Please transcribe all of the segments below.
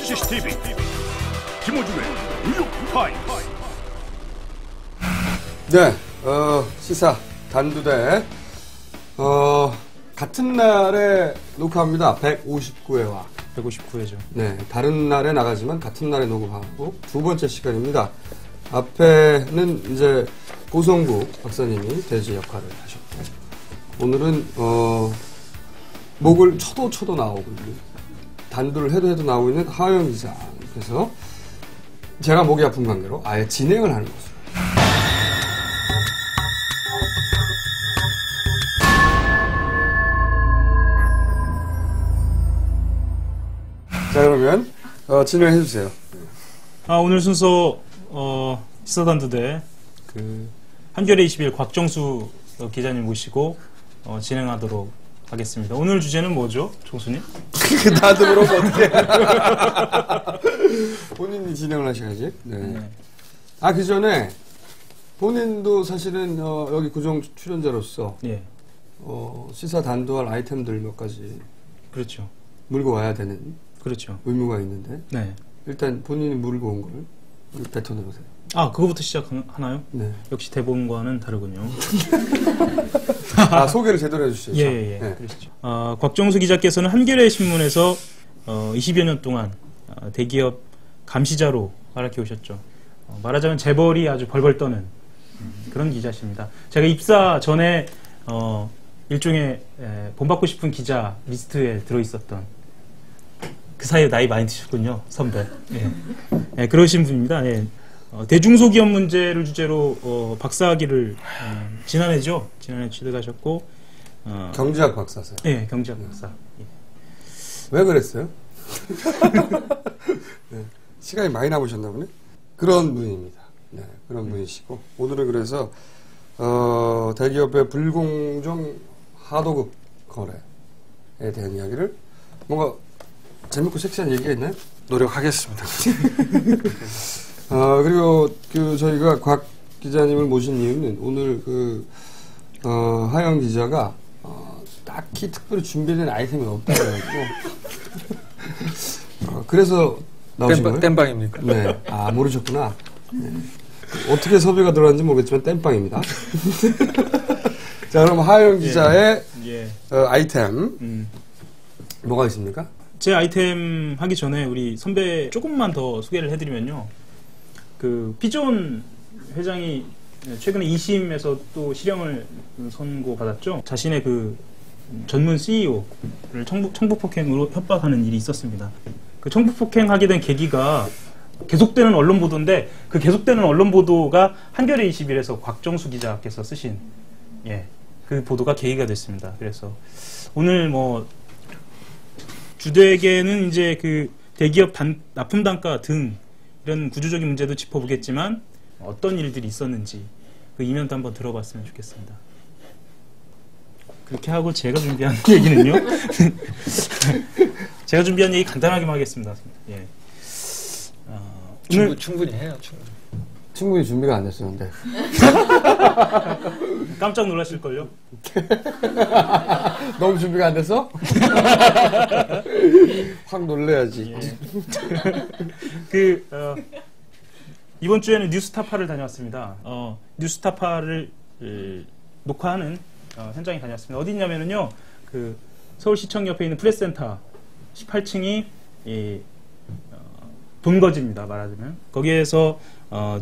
CCTV 김호중의 뉴욕타임스. 네, 시사 단두대 같은 날에 녹화합니다. 159회와 159회죠. 네, 다른 날에 나가지만 같은 날에 녹음하고 두 번째 시간입니다. 앞에는 이제 고성국 박사님이 대지 역할을 하셨고, 오늘은 목을 쳐도 나오고 단두를 해도 나오고 있는 하영 기자. 그래서 제가 목이 아픈 관계로 아예 진행을 하는 것으로. 자, 그러면 진행해 주세요. 오늘 순서 시사단두대 한겨레 21 곽정수 기자님 모시고 진행하도록 하겠습니다. 오늘 주제는 뭐죠, 총수님? 나도 그러면 어떡해. 본인이 진행을 하셔야지. 네. 그 전에 본인도 사실은 여기 고정 출연자로서 예. 시사 단도할 아이템들 몇 가지 그렇죠. 물고 와야 되는 그렇죠. 의무가 있는데, 네. 일단 본인이 물고 온 걸 뱉어내보세요. 그거부터 시작하나요? 네. 역시 대본과는 다르군요. 소개를 제대로 해주시죠. 예. 네. 그러시죠. 곽정수 기자께서는 한겨레 신문에서 20여 년 동안 대기업 감시자로 활약해 오셨죠. 말하자면 재벌이 아주 벌벌 떠는 그런 기자십니다. 제가 입사 전에 일종의 본받고 싶은 기자 리스트에 들어있었던, 그 사이에 나이 많이 드셨군요, 선배. 예. 그러신 분입니다. 예. 대중소기업 문제를 주제로 박사학위를 지난해 취득하셨고, 경제학 박사세요. 예, 경제학 박사. 예. 왜 그랬어요? 네, 시간이 많이 남으셨나 보네. 그런 분입니다. 네, 그런 분이시고, 오늘은 그래서 대기업의 불공정 하도급 거래에 대한 이야기를, 뭔가 재밌고 섹시한 얘기가 있나요? 노력하겠습니다. 그리고 저희가 곽 기자님을 모신 이유는 오늘 하영 기자가 딱히 특별히 준비된 아이템이 없다고 해가지고 그래서 나오신 거예요? 땜빵입니까? 네. 모르셨구나. 네. 어떻게 섭외가 들어왔는지 모르겠지만 땜빵입니다. 자, 그럼 하영 기자의 아이템 뭐가 있습니까? 제 아이템 하기 전에 우리 선배 조금만 더 소개를 해드리면요. 피존 회장이 최근에 2심에서 또 실형을 선고받았죠. 자신의 전문 CEO를 청부폭행으로 협박하는 일이 있었습니다. 청부폭행하게 된 계기가 계속되는 언론 보도인데, 그 계속되는 언론 보도가 한겨레 21에서 곽정수 기자께서 쓰신 그 보도가 계기가 됐습니다. 그래서 오늘 주되게는 이제 대기업 납품 단가 등 이런 구조적인 문제도 짚어보겠지만, 어떤 일들이 있었는지 그 이면도 한번 들어봤으면 좋겠습니다. 그렇게 하고 제가 준비한 얘기는요. 제가 준비한 얘기 간단하게만 하겠습니다. 예. 충분히 해요. 충분히 준비가 안 됐었는데. 깜짝 놀라실걸요? 너무 준비가 안 됐어? 확 놀래야지. 이번 주에는 뉴스타파를 다녀왔습니다. 뉴스타파를 녹화하는 현장에 다녀왔습니다. 어디 있냐면요, 서울시청 옆에 있는 프레스센터 18층이 본거지입니다. 말하자면 거기에서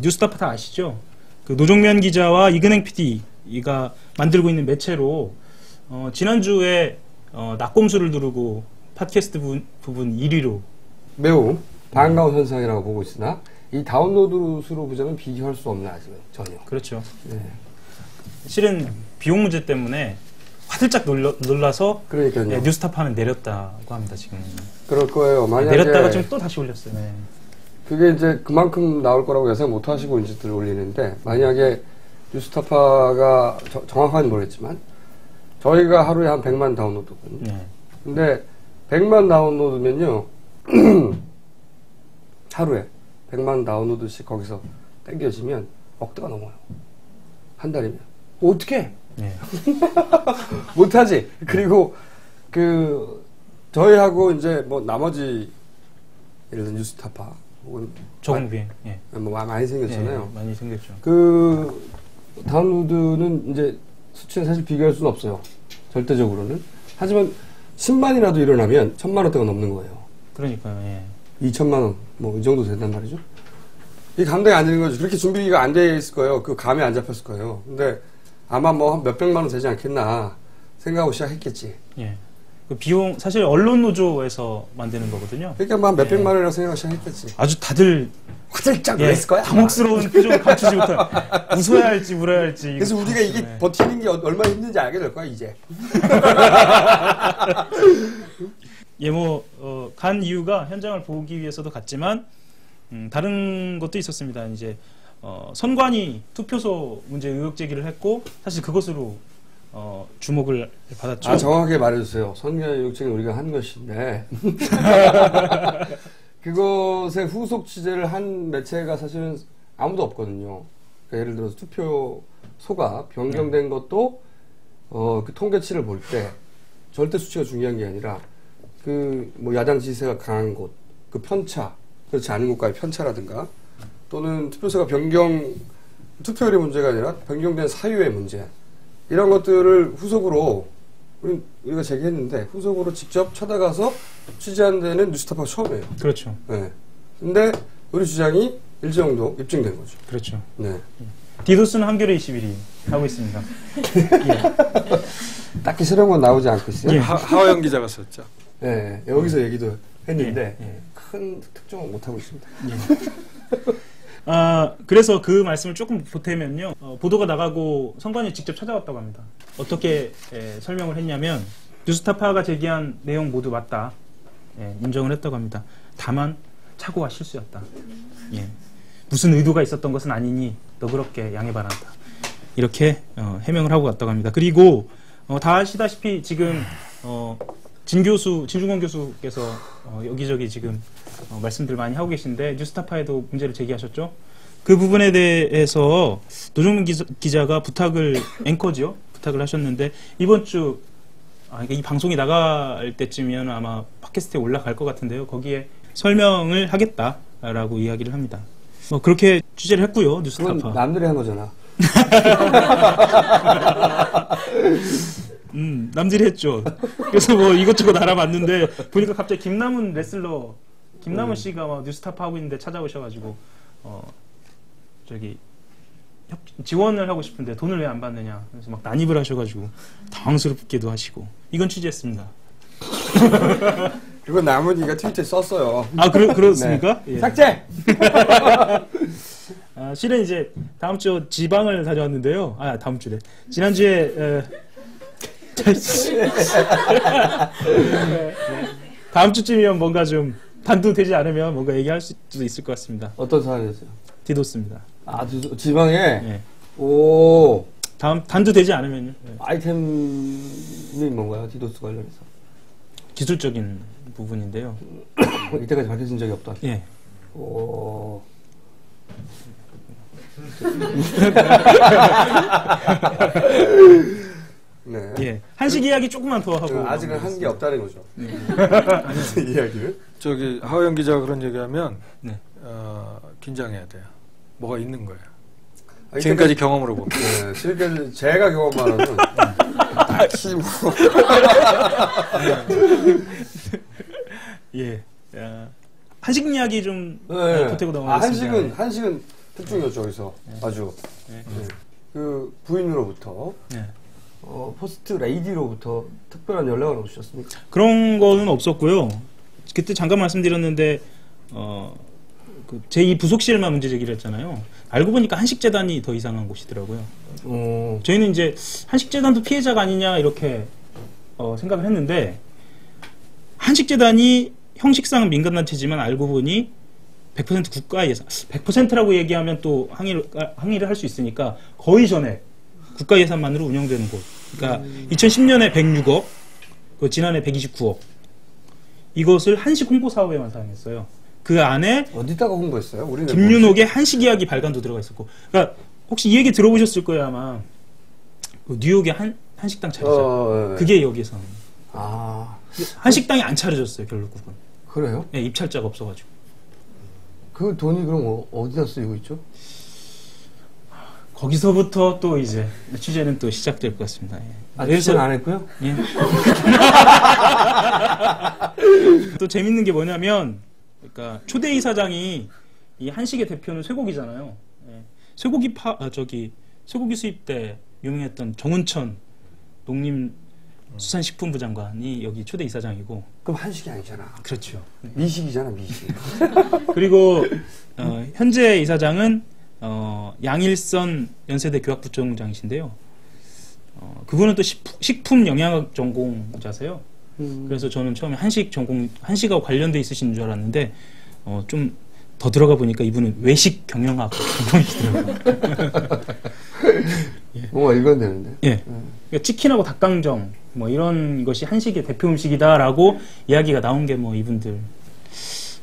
뉴스타파 다 아시죠? 노종면 기자와 이근행 PD가 만들고 있는 매체로 지난주에 낙곰수를 두르고 팟캐스트 부분 1위로 매우 반가운 현상이라고 보고 있으나, 이 다운로드 수로 보자면 비교할 수 없는, 아직은 전혀. 그렇죠. 네. 실은 비용 문제 때문에 화들짝 놀라서 그러니까요. 뉴스타파는 내렸다고 합니다. 지금 그럴 거예요. 만약에 내렸다가 지금 또 다시 올렸어요. 네. 그게 이제 그만큼 나올 거라고 예상 못 하시고 이제들 올리는데, 만약에 뉴스타파가 정확하게는 모르겠지만 저희가 하루에 한 100만 다운로드거든요. 네. 근데 100만 다운로드면요 하루에 100만 다운로드씩 거기서 땡겨지면 억대가 넘어요. 한 달이면. 어떻게? 네. 못하지. 그리고 저희하고 이제 나머지 예를 들어 뉴스타파 혹은 저공비행. 예. 뭐 많이 생겼잖아요. 예, 많이 생겼죠. 그 다운로드는 이제 수치는 사실 비교할 수는 없어요. 절대적으로는. 하지만 10만이라도 일어나면 1000만 원대가 넘는 거예요. 그러니까요. 예. 2천만 원, 뭐 이 정도 된단 말이죠. 이 감당이 안 되는 거죠. 그렇게 준비가 안 돼 있을 거예요. 그 감이 안 잡혔을 거예요. 근데 아마 뭐 한 몇백만 원 되지 않겠나 생각하고 시작했겠지. 예. 그 비용 사실 언론 노조에서 만드는 거거든요. 그러니까 뭐 한 몇백만 원이라고 생각하고 시작했겠지. 아주 다들 화들짝 놀랐을 거야. 당혹스러운 표정을 감추지 못할. 웃어야 할지 울어야 할지. 그래서 우리가 이게 네. 버티는 게 얼마나 힘든지 알게 될 거야 이제. 예, 간 이유가 현장을 보기 위해서도 갔지만, 다른 것도 있었습니다. 이제, 선관위 투표소 문제 의혹 제기를 했고, 사실 그것으로, 주목을 받았죠. 아, 정확하게 말해주세요. 선거의 욕쟁이 우리가 한 것인데. 그것의 후속 취재를 한 매체가 사실은 아무도 없거든요. 그러니까 예를 들어서 투표소가 변경된 것도, 그 통계치를 볼 때, 절대 수치가 중요한 게 아니라, 뭐 야당 지지세가 강한 곳, 그 편차, 그렇지 않은 곳과의 편차라든가, 또는 투표소가 투표율의 문제가 아니라 변경된 사유의 문제, 이런 것들을 후속으로 우리가 제기했는데 후속으로 직접 찾아가서 취재한 데는 뉴스타파가 처음이에요. 그렇죠. 네. 근데 우리 주장이 일정 정도 입증된 거죠. 그렇죠. 네. 디도스는 한겨레 21이 하고 있습니다. 딱히 새로운 건 나오지 않고 있어요. 예. 하호영 기자가 썼죠. 네. 여기서 얘기도 했는데 예. 큰 특종은 못 하고 있습니다. 그래서 그 말씀을 조금 보태면요. 보도가 나가고 선관위 직접 찾아왔다고 합니다. 어떻게 설명을 했냐면 뉴스타파가 제기한 내용 모두 맞다. 인정을 했다고 합니다. 다만 착오가 실수였다. 예. 무슨 의도가 있었던 것은 아니니 너그럽게 양해 바란다. 이렇게 해명을 하고 갔다고 합니다. 그리고 다 아시다시피 지금 진중권 교수께서 여기저기 지금 말씀들 많이 하고 계신데 뉴스타파에도 문제를 제기하셨죠. 그 부분에 대해서 노정민 기자가 앵커지요? 부탁을 하셨는데 이번 주 그러니까 이 방송이 나갈 때쯤이면 아마 팟캐스트에 올라갈 것 같은데요. 거기에 설명을 하겠다라고 이야기를 합니다. 그렇게 취재를 했고요. 뉴스타파. 그건 남들이 한 거잖아. 남들이 했죠. 그래서 이것저것 알아봤는데 보니까 갑자기 김남훈 레슬러 김남훈 씨가 막 뉴스타파 하고 있는데 찾아오셔가지고 지원을 하고 싶은데 돈을 왜 안 받느냐. 그래서 막 난입을 하셔가지고 당황스럽기도 하시고 이건 취재했습니다. 그건 남은이가 트위터에 썼어요. 그렇습니까? 네. 예. 삭제! 실은 이제 다음 주 지방을 다녀왔는데요. 다음 주래. 지난주에 다음 주쯤이면 뭔가 좀 단도되지 않으면 뭔가 얘기할 수도 있을 것 같습니다. 어떤 사안이었어요? 디도스입니다. 지방에? 네. 오. 단도되지 않으면요. 네. 아이템이 뭔가요? 디도스 관련해서. 기술적인 부분인데요. 이때까지 밝혀진 적이 없다. 예. 오. 네. 예. 한식 이야기 조금만 더 하고. 아직은 한 게 없다는 거죠. 네. 이야기를. 하호영 기자가 그런 얘기하면 네. 긴장해야 돼요. 뭐가 있는 거예요. 지금까지 경험으로 보면. 네, 지금까지 제가 경험하는 딱히 뭐. 예. 한식 이야기 좀 보태고 넘어가겠습니다. 한식은 특종이었죠, 여기서. 아주. 네. 그 부인으로부터. 네. 포스트 레이디로부터 특별한 연락은 오셨습니까? 그런 거는 없었고요. 그때 잠깐 말씀드렸는데 그 제2 부속실만 문제 제기를 했잖아요. 알고 보니까 한식재단이 더 이상한 곳이더라고요. 저희는 이제 한식재단도 피해자가 아니냐 이렇게 생각을 했는데 한식재단이 형식상 민간단체지만 알고 보니 100% 국가 예산, 100%라고 얘기하면 또 항의를 할 수 있으니까 거의 전액 국가 예산만으로 운영되는 곳. 그러니까 2010년에 106억, 지난해 129억. 이것을 한식 홍보 사업에만 사용했어요. 그 안에 어디다가 홍보했어요? 우리는 김윤옥의 한식 이야기 발간도 들어가 있었고. 그러니까 혹시 이 얘기 들어보셨을 거예요 아마. 뉴욕의 한식당 차리자. 네. 그게 여기서. 아, 한식당이 안 차려졌어요 결국은. 그래요? 네, 입찰자가 없어가지고. 그 돈이 그럼 어디다 쓰이고 있죠? 거기서부터 또 이제 취재는 또 시작될 것 같습니다. 예. 취재는 안 했고요? 예. 또 재밌는 게 뭐냐면, 그러니까 초대 이사장이 이 한식의 대표는 쇠고기잖아요. 예. 쇠고기 수입 때 유명했던 정운천 농림수산식품부 장관이 여기 초대 이사장이고. 그럼 한식이 아니잖아. 그렇죠. 미식이잖아, 미식. 그리고 현재 이사장은 양일선 연세대 교학부총장이신데요. 그분은 또 식품 영양학 전공자세요. 그래서 저는 처음에 한식하고 관련돼 있으신 줄 알았는데 좀 더 들어가 보니까 이분은 외식 경영학 전공이시더라고요. 뭔가 읽어내는데. 예. 그러니까 치킨하고 닭강정 뭐 이런 것이 한식의 대표 음식이다라고 이야기가 나온 게 뭐 이분들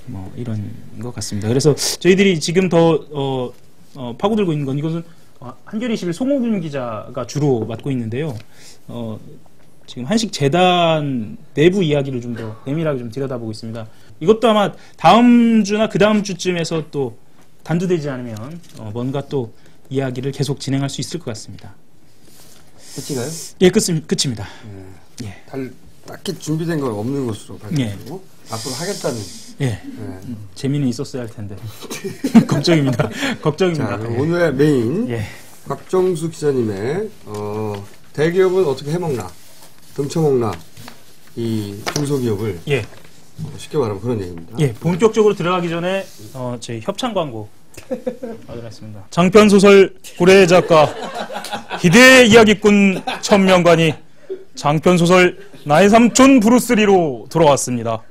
뭐 이런 것 같습니다. 그래서 저희들이 지금 더 파고들고 있는 건 이것은 한겨레 21 송호균 기자가 주로 맡고 있는데요. 지금 한식재단 내부 이야기를 좀 더 내밀하게 좀 들여다보고 있습니다. 이것도 아마 다음 주나 그 다음 주쯤에서 또 단두되지 않으면 뭔가 또 이야기를 계속 진행할 수 있을 것 같습니다. 끝인가요? 예, 끝입니다. 예. 딱히 준비된 건 없는 것으로 밝혀지고 앞으로 하겠다는. 예. 재미는 있었어야 할 텐데. 걱정입니다. 걱정입니다. 자, 오늘의 메인 예. 곽정수 기자님의 대기업은 어떻게 해먹나, 등쳐먹나, 이 중소기업을 예. 쉽게 말하면 그런 얘기입니다. 예. 본격적으로 들어가기 전에 저희 협찬 광고 하도록 하겠습니다. 장편 소설 고래 작가 희대의 이야기꾼 천명관이 장편 소설 나의 삼촌 브루스리로 돌아왔습니다.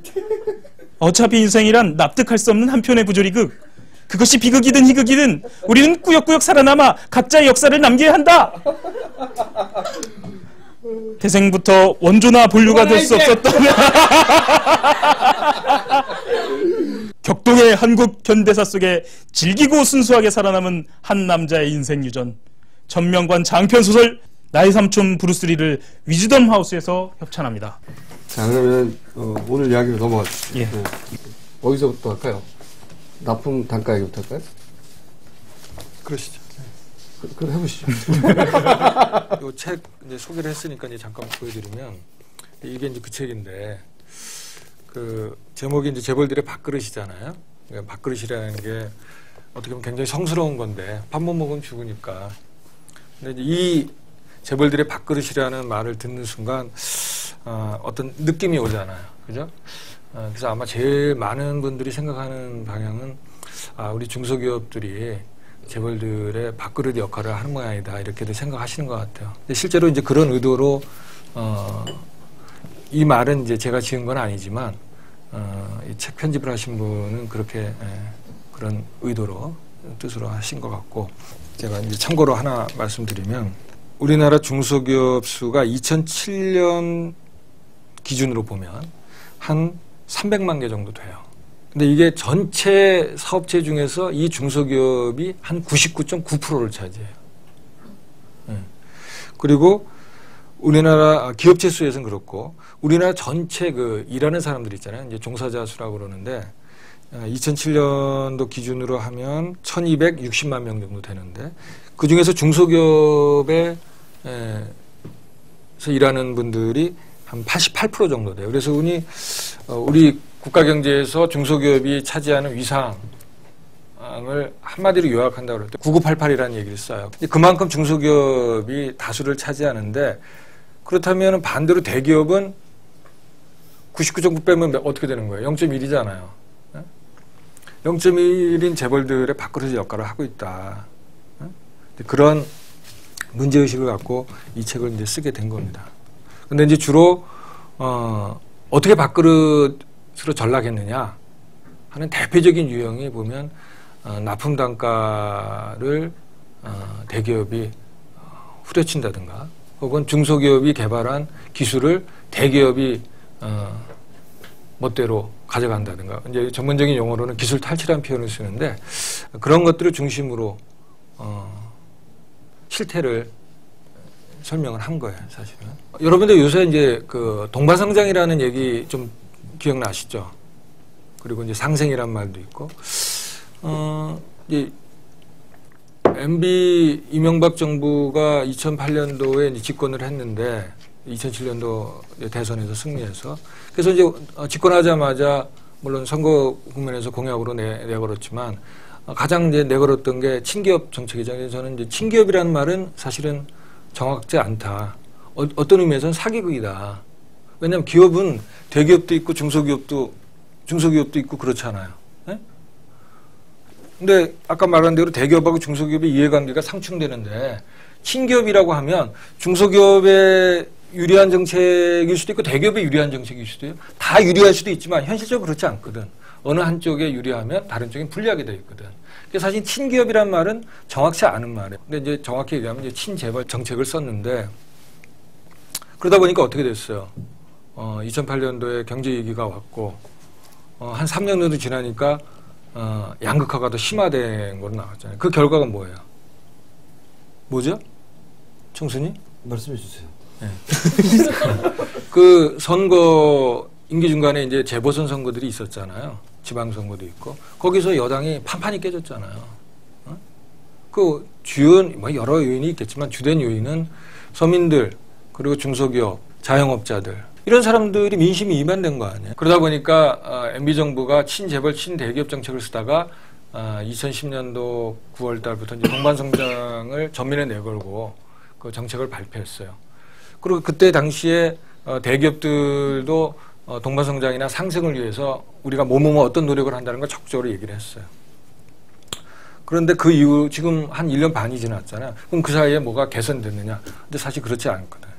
어차피 인생이란 납득할 수 없는 한편의 부조리극. 그것이 비극이든 희극이든 우리는 꾸역꾸역 살아남아 각자의 역사를 남겨야 한다. 태생부터 원조나 본류가 될 수 없었던 격동의 한국 현대사 속에 질기고 순수하게 살아남은 한 남자의 인생 유전. 천명관 장편소설 나의 삼촌 브루스리를 위즈덤 하우스에서 협찬합니다. 자, 그러면 오늘 이야기로 넘어가 주시죠. 예. 네. 어디서부터 할까요? 납품 단가 얘기부터 할까요? 그러시죠. 그럼 해보시죠. 이 책 이제 소개를 했으니까 이제 잠깐 보여드리면 이게 이제 그 책인데 그 제목이 이제 재벌들의 밥그릇이잖아요. 그러니까 밥그릇이라는 게 어떻게 보면 굉장히 성스러운 건데 밥 못 먹으면 죽으니까. 근데 이제 이 재벌들의 밥그릇이라는 말을 듣는 순간 어떤 느낌이 오잖아요. 그죠? 그래서 아마 제일 많은 분들이 생각하는 방향은 우리 중소기업들이 재벌들의 밥그릇 역할을 하는 모양이다 이렇게도 생각하시는 것 같아요. 근데 실제로 이제 그런 의도로 이 말은 이제 제가 지은 건 아니지만 이 책 편집을 하신 분은 그렇게 그런 의도로 뜻으로 하신 것 같고 제가 이제 참고로 하나 말씀드리면 우리나라 중소기업 수가 2007년 기준으로 보면 한 300만 개 정도 돼요. 근데 이게 전체 사업체 중에서 이 중소기업이 한 99.9%를 차지해요. 그리고 우리나라 기업체 수에서는 그렇고 우리나라 전체 그 일하는 사람들 있잖아요. 이제 종사자 수라고 그러는데 2007년도 기준으로 하면 1260만 명 정도 되는데 그 중에서 중소기업에서 일하는 분들이 한 88% 정도 돼요. 그래서 우리 국가 경제에서 중소기업이 차지하는 위상을 한마디로 요약한다고 그럴 때 9988이라는 얘기를 써요. 그만큼 중소기업이 다수를 차지하는데 그렇다면 반대로 대기업은 99.9 빼면 어떻게 되는 거예요? 0.1이잖아요. 0.1인 재벌들의 밥그릇 역할을 하고 있다. 그런 문제의식을 갖고 이 책을 이제 쓰게 된 겁니다. 근데 이제 주로 어떻게 밥그릇으로 전락했느냐 하는 대표적인 유형이 보면 납품 단가를 대기업이 후려친다든가 혹은 중소기업이 개발한 기술을 대기업이 멋대로 가져간다든가 이제 전문적인 용어로는 기술 탈취라는 표현을 쓰는데 그런 것들을 중심으로 실태를 설명을 한 거예요, 사실은. 여러분들 요새 이제 그 동반성장이라는 얘기 좀 기억나시죠? 그리고 이제 상생이란 말도 있고, 이제 MB 이명박 정부가 2008년도에 이제 집권을 했는데 2007년도 대선에서 승리해서 그래서 이제 집권하자마자 물론 선거 국면에서 공약으로 내걸었지만 가장 이제 내걸었던 게 친기업 정책이잖아요. 저는 이제 친기업이라는 말은 사실은 정확지 않다. 어떤 의미에서는 사기극이다. 왜냐하면 기업은 대기업도 있고 중소기업도 있고 그렇잖아요. 네? 근데 아까 말한 대로 대기업하고 중소기업의 이해관계가 상충되는데 친기업이라고 하면 중소기업의 유리한 정책일 수도 있고 대기업에 유리한 정책일 수도 있고 다 유리할 수도 있지만 현실적으로 그렇지 않거든. 어느 한쪽에 유리하면 다른 쪽에 불리하게 돼 있거든. 그래서 사실 친기업이란 말은 정확치 않은 말이에요. 근데 이제 정확히 얘기하면 이제 친재벌 정책을 썼는데 그러다 보니까 어떻게 됐어요? 2008년도에 경제 위기가 왔고 한 3년 정도 지나니까 양극화가 더 심화된 걸로 나왔잖아요. 그 결과가 뭐예요? 뭐죠? 청순이? 말씀해 주세요. 네. 그 선거 임기 중간에 이제 재보선 선거들이 있었잖아요. 지방선거도 있고 거기서 여당이 판판이 깨졌잖아요. 그 주요 뭐 여러 요인이 있겠지만 주된 요인은 서민들 그리고 중소기업, 자영업자들 이런 사람들이 민심이 이반된 거 아니에요. 그러다 보니까 MB 정부가 친재벌, 친대기업 정책을 쓰다가 2010년도 9월 달부터 이제 동반성장을 전면에 내걸고 그 정책을 발표했어요. 그리고 그때 당시에 대기업들도 동반성장이나 상승을 위해서 우리가 뭐뭐 어떤 노력을 한다는 걸 적극적으로 얘기를 했어요. 그런데 그 이후 지금 한 1년 반이 지났잖아요. 그럼 그 사이에 뭐가 개선됐느냐? 근데 사실 그렇지 않거든.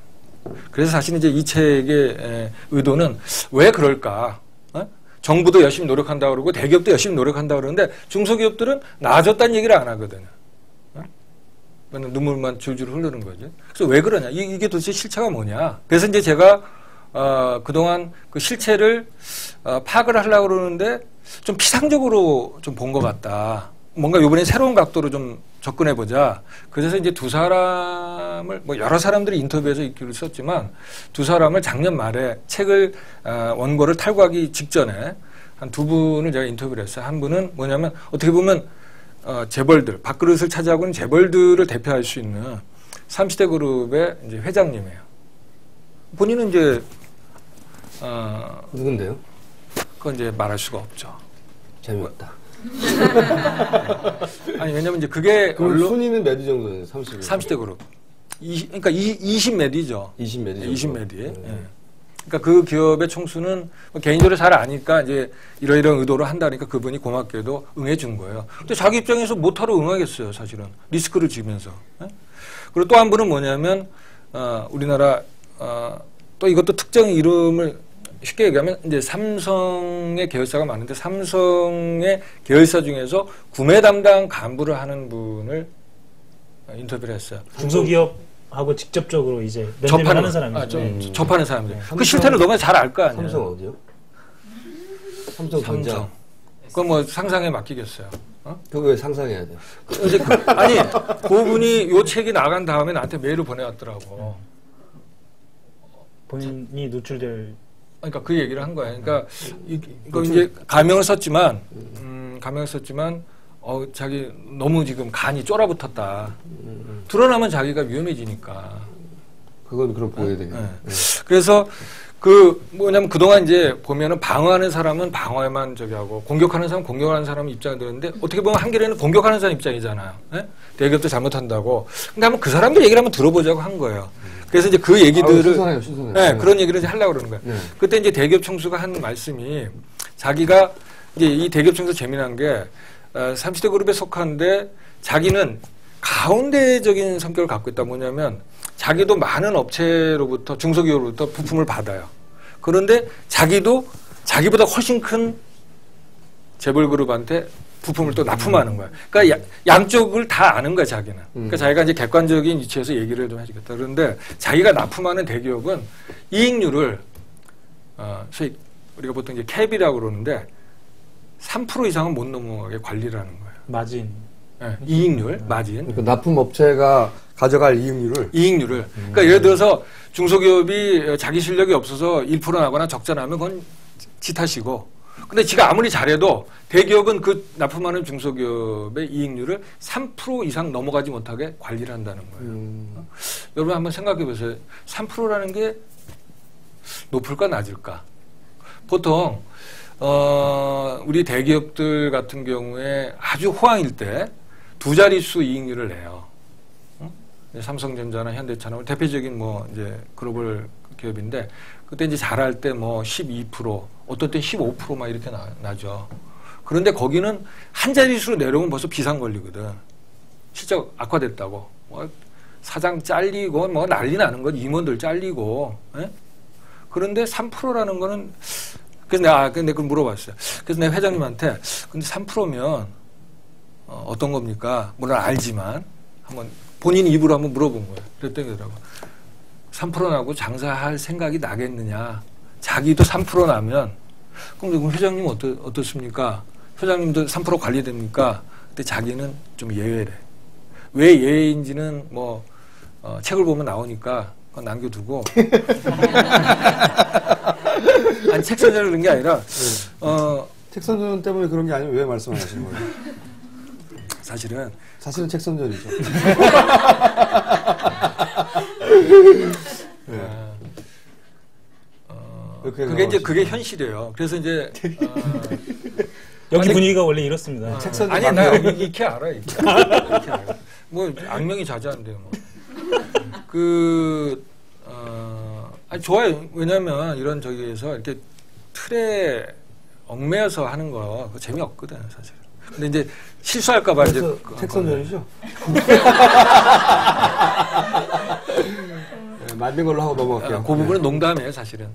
그래서 사실 이제 이 책의 의도는 왜 그럴까? 정부도 열심히 노력한다고 그러고 대기업도 열심히 노력한다고 그러는데 중소기업들은 나아졌다는 얘기를 안 하거든요. 눈물만 줄줄 흐르는 거죠. 그래서 왜 그러냐? 이게 도대체 실체가 뭐냐? 그래서 이제 제가 그동안 그 실체를 파악을 하려고 그러는데 좀 피상적으로 좀 본 것 같다. 뭔가 이번에 새로운 각도로 좀 접근해보자. 그래서 이제 두 사람을, 뭐 여러 사람들이 인터뷰에서 글을 썼지만 두 사람을 작년 말에 책을, 원고를 탈고하기 직전에 한 두 분을 제가 인터뷰를 했어요. 한 분은 뭐냐면 어떻게 보면 재벌들, 밥그릇을 차지하고 있는 재벌들을 대표할 수 있는 30대 그룹의 이제 회장님이에요. 본인은 이제, 누군데요? 그건 이제 말할 수가 없죠. 재미없다. 아니, 왜냐면 이제 그게. 그럼 순위는 몇 위 정도예요? 30대 그룹. 그러니까 20매디죠. 20매디. 20매디. 예. 그러니까 그 기업의 총수는 개인적으로 잘 아니까 이제 이러이러한 의도로 한다니까 그분이 고맙게도 응해 준 거예요. 근데 자기 입장에서 못하러 응하겠어요, 사실은. 리스크를 지면서. 예? 그리고 또 한 분은 뭐냐면, 우리나라, 또 이것도 특정 이름을 쉽게 얘기하면 이제 삼성의 계열사가 많은데 삼성의 계열사 중에서 구매 담당 간부를 하는 분을 인터뷰를 했어요. 중소기업하고 직접적으로 이제 면대면 하는 사람이죠. 접하는 사람들. 그 실태를 너무 잘 알 거 아니에요. 삼성 어디요? 삼성. 그건 뭐 상상에 맡기겠어요. 그거 왜 상상해야 돼요? 이제 아니 그분이 요 책이 나간 다음에 나한테 메일을 보내왔더라고. 본인이 노출될. 그러니까 그 얘기를 한 거예요. 그러니까 이거 이제 가명을 썼지만 자기 너무 지금 간이 쫄아붙었다. 드러나면 자기가 위험해지니까. 그건 그럼 보여야 되겠네. 네. 그래서 그 뭐냐면 그동안 이제 보면은 방어하는 사람은 방어에만 저기 하고 공격하는 사람은 공격하는 사람 입장이 되는데 어떻게 보면 한겨레는 공격하는 사람 입장이잖아요. 네? 대기업도 잘못한다고. 근데 한번 그 사람들 얘기를 한번 들어보자고 한 거예요. 그래서 이제 그 얘기들을 신선해요. 네, 그런 얘기를 이제 하려고 그러는 거예요. 네. 그때 이제 대기업 총수가 한 말씀이 자기가 이제 이 대기업 총수 재미난 게 30대 그룹에 속한데 자기는 가운데적인 성격을 갖고 있다. 뭐냐면 자기도 많은 업체로부터 중소기업으로부터 부품을 받아요. 그런데 자기도 자기보다 훨씬 큰 재벌그룹한테 부품을 또 납품하는 거야. 그러니까 양쪽을 다 아는 거야, 자기는. 그러니까 자기가 이제 객관적인 위치에서 얘기를 좀 해주겠다. 그런데 자기가 납품하는 대기업은 이익률을, 소위 우리가 보통 이제 캡이라고 그러는데 3% 이상은 못 넘어가게 관리를 하는 거예요. 마진. 네, 이익률, 마진. 그러니까 납품업체가 가져갈 이익률을. 그러니까 예를 들어서 중소기업이 자기 실력이 없어서 1% 나거나 적자 나면 그건 지 탓이고 근데 지가 아무리 잘해도 대기업은 그 납품하는 중소기업의 이익률을 3% 이상 넘어가지 못하게 관리를 한다는 거예요. 여러분 한번 생각해 보세요. 3%라는 게 높을까 낮을까? 보통 우리 대기업들 같은 경우에 아주 호황일 때 두 자릿수 이익률을 내요. 삼성전자나 현대차나 대표적인 뭐 이제 글로벌 기업인데 그때 이제 잘할 때 뭐 12% 어떤 때 15% 막 이렇게 나죠. 그런데 거기는 한 자릿수로 내려오면 벌써 비상 걸리거든. 실적 악화됐다고. 뭐 사장 잘리고 뭐 난리 나는 건 임원들 잘리고. 에? 그런데 3%라는 거는 그래서 내가 그걸 물어봤어요. 그래서 내가 회장님한테 근데 3%면 어떤 겁니까? 물론 알지만 한번 본인 입으로 한번 물어본 거예요. 그랬더니 그러더라고. 3% 나고 장사할 생각이 나겠느냐. 자기도 3% 나면 그럼 회장님 어떻습니까? 회장님도 3% 관리됩니까? 근데 자기는 좀 예외래. 왜 예외인지는 뭐 책을 보면 나오니까 그건 남겨두고 아니 책 선전을 그런 게 아니라 책 선전 때문에 그런 게 아니면 왜 말씀 안 하시는 거예요? 사실은 책 선전이죠. 그게 현실이에요. 그래서 이제 여기 분위기가 원래 이렇습니다. 책 선전 아니 나 이렇게 알아 이렇게 알아. 뭐 악명이 자자한데요. 뭐. 아니 좋아요. 왜냐면 이런 저기에서 이렇게 틀에 얽매여서 하는 거 그거 재미없거든 사실. 근데 이제 실수할까봐 이제 책 선전이죠. 만든 걸로 하고 넘어갈게요. 그 부분은 농담이에요 사실은.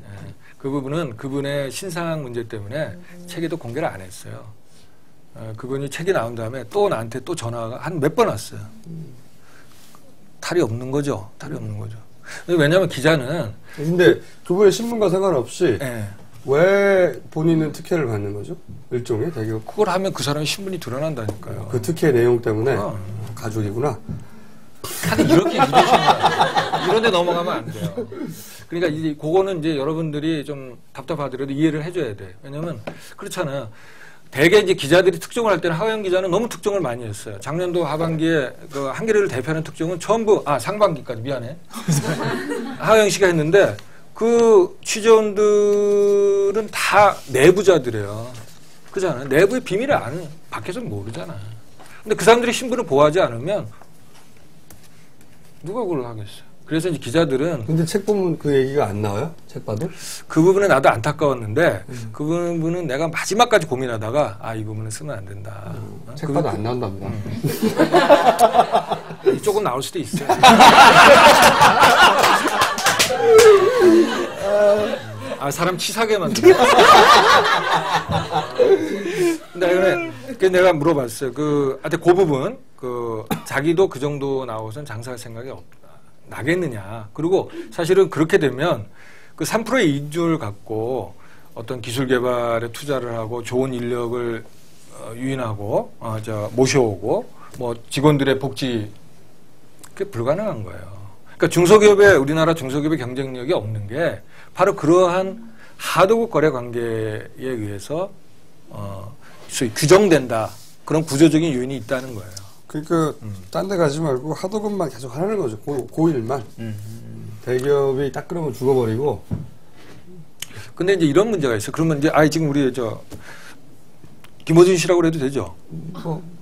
그 부분은 그분의 신상 문제 때문에 책에도 공개를 안 했어요. 그분이 책이 나온 다음에 또 나한테 또 전화가 한 몇 번 왔어요. 탈이 없는 거죠. 탈이 없는 거죠. 왜냐하면 기자는 근데 그분의 신문과 상관없이 네. 왜 본인은 특혜를 받는 거죠? 일종의 대기업. 그걸 하면 그 사람의 신분이 드러난다니까요. 그 특혜 내용 때문에 가족이구나. 다들 이렇게 기대시는 거예요. 이런 데 넘어가면 안 돼요. 그러니까 이제 그거는 이제 여러분들이 좀 답답하더라도 이해를 해줘야 돼. 왜냐면 그렇잖아요. 대개 이제 기자들이 특종을 할 때는 하호영 기자는 너무 특종을 많이 했어요. 작년도 하반기에 그 한겨레를 대표하는 특종은 전부 상반기까지 미안해. 하호영 씨가 했는데 그 취재원들은 다 내부자들이에요. 그잖아요. 내부의 비밀을 아는 밖에서는 모르잖아. 근데 그 사람들이 신분을 보호하지 않으면 누가 그걸 하겠어요. 그래서 이제 기자들은 근데 책 보면 그 얘기가 안 나와요? 책 봐도? 그 부분은 나도 안타까웠는데 그 부분은 내가 마지막까지 고민하다가 이 부분은 쓰면 안 된다. 책 봐도 안 나온답니다. 조금 나올 수도 있어요. 사람 치사하게 만든다. 근데 내가 물어봤어요. 그 부분, 자기도 그 정도 나오선 장사할 생각이 나겠느냐. 그리고 사실은 그렇게 되면 그 3%의 이익률을 갖고 어떤 기술 개발에 투자를 하고 좋은 인력을 유인하고, 모셔오고, 뭐 직원들의 복지, 그게 불가능한 거예요. 그러니까 우리나라 중소기업의 경쟁력이 없는 게 바로 그러한 하도급 거래 관계에 의해서 소위 규정된다. 그런 구조적인 요인이 있다는 거예요. 그러니까 딴 데 가지 말고 하도급만 계속 하라는 거죠. 고일만. 대기업이 딱 그러면 죽어버리고. 근데 이제 이런 문제가 있어. 그러면 이제 지금 우리 김호준 씨라고 해도 되죠?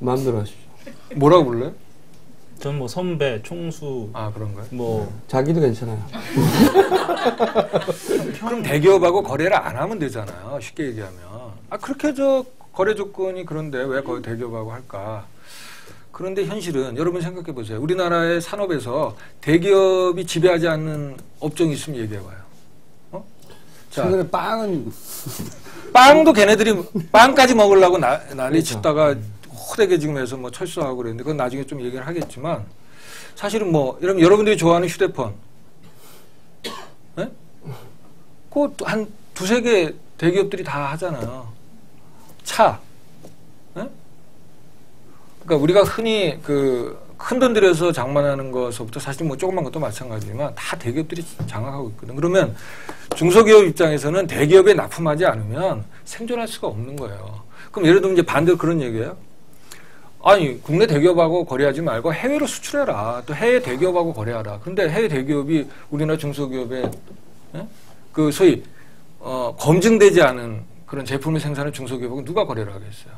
마음대로 하십시오. 뭐라고 불러요? 전 뭐 선배, 총수. 그런가요? 뭐 자기도 괜찮아요. 그럼 대기업하고 거래를 안 하면 되잖아요. 쉽게 얘기하면. 그렇게 거래 조건이 그런데 왜 거기 대기업하고 할까? 그런데 현실은 여러분 생각해 보세요. 우리나라의 산업에서 대기업이 지배하지 않는 업종이 있으면 얘기해 봐요. 최근에 빵도 걔네들이 빵까지 먹으려고 난리 치다가 호되게 지금 해서 뭐 철수하고 그랬는데 그건 나중에 좀 얘기를 하겠지만 사실은 여러분들이 좋아하는 휴대폰 그거 한 두세 개 대기업들이 다 하잖아요. 차. 그러니까 우리가 흔히 큰 돈 들여서 장만하는 것부터 사실 뭐 조그만 것도 마찬가지지만 다 대기업들이 장악하고 있거든. 그러면 중소기업 입장에서는 대기업에 납품하지 않으면 생존할 수가 없는 거예요. 그럼 예를 들면 이제 반대로 그런 얘기예요. 아니 국내 대기업하고 거래하지 말고 해외로 수출해라. 또 해외 대기업하고 거래하라. 그런데 해외 대기업이 우리나라 중소기업의 그 소위 검증되지 않은 그런 제품을 생산하는 중소기업하고 누가 거래를 하겠어요.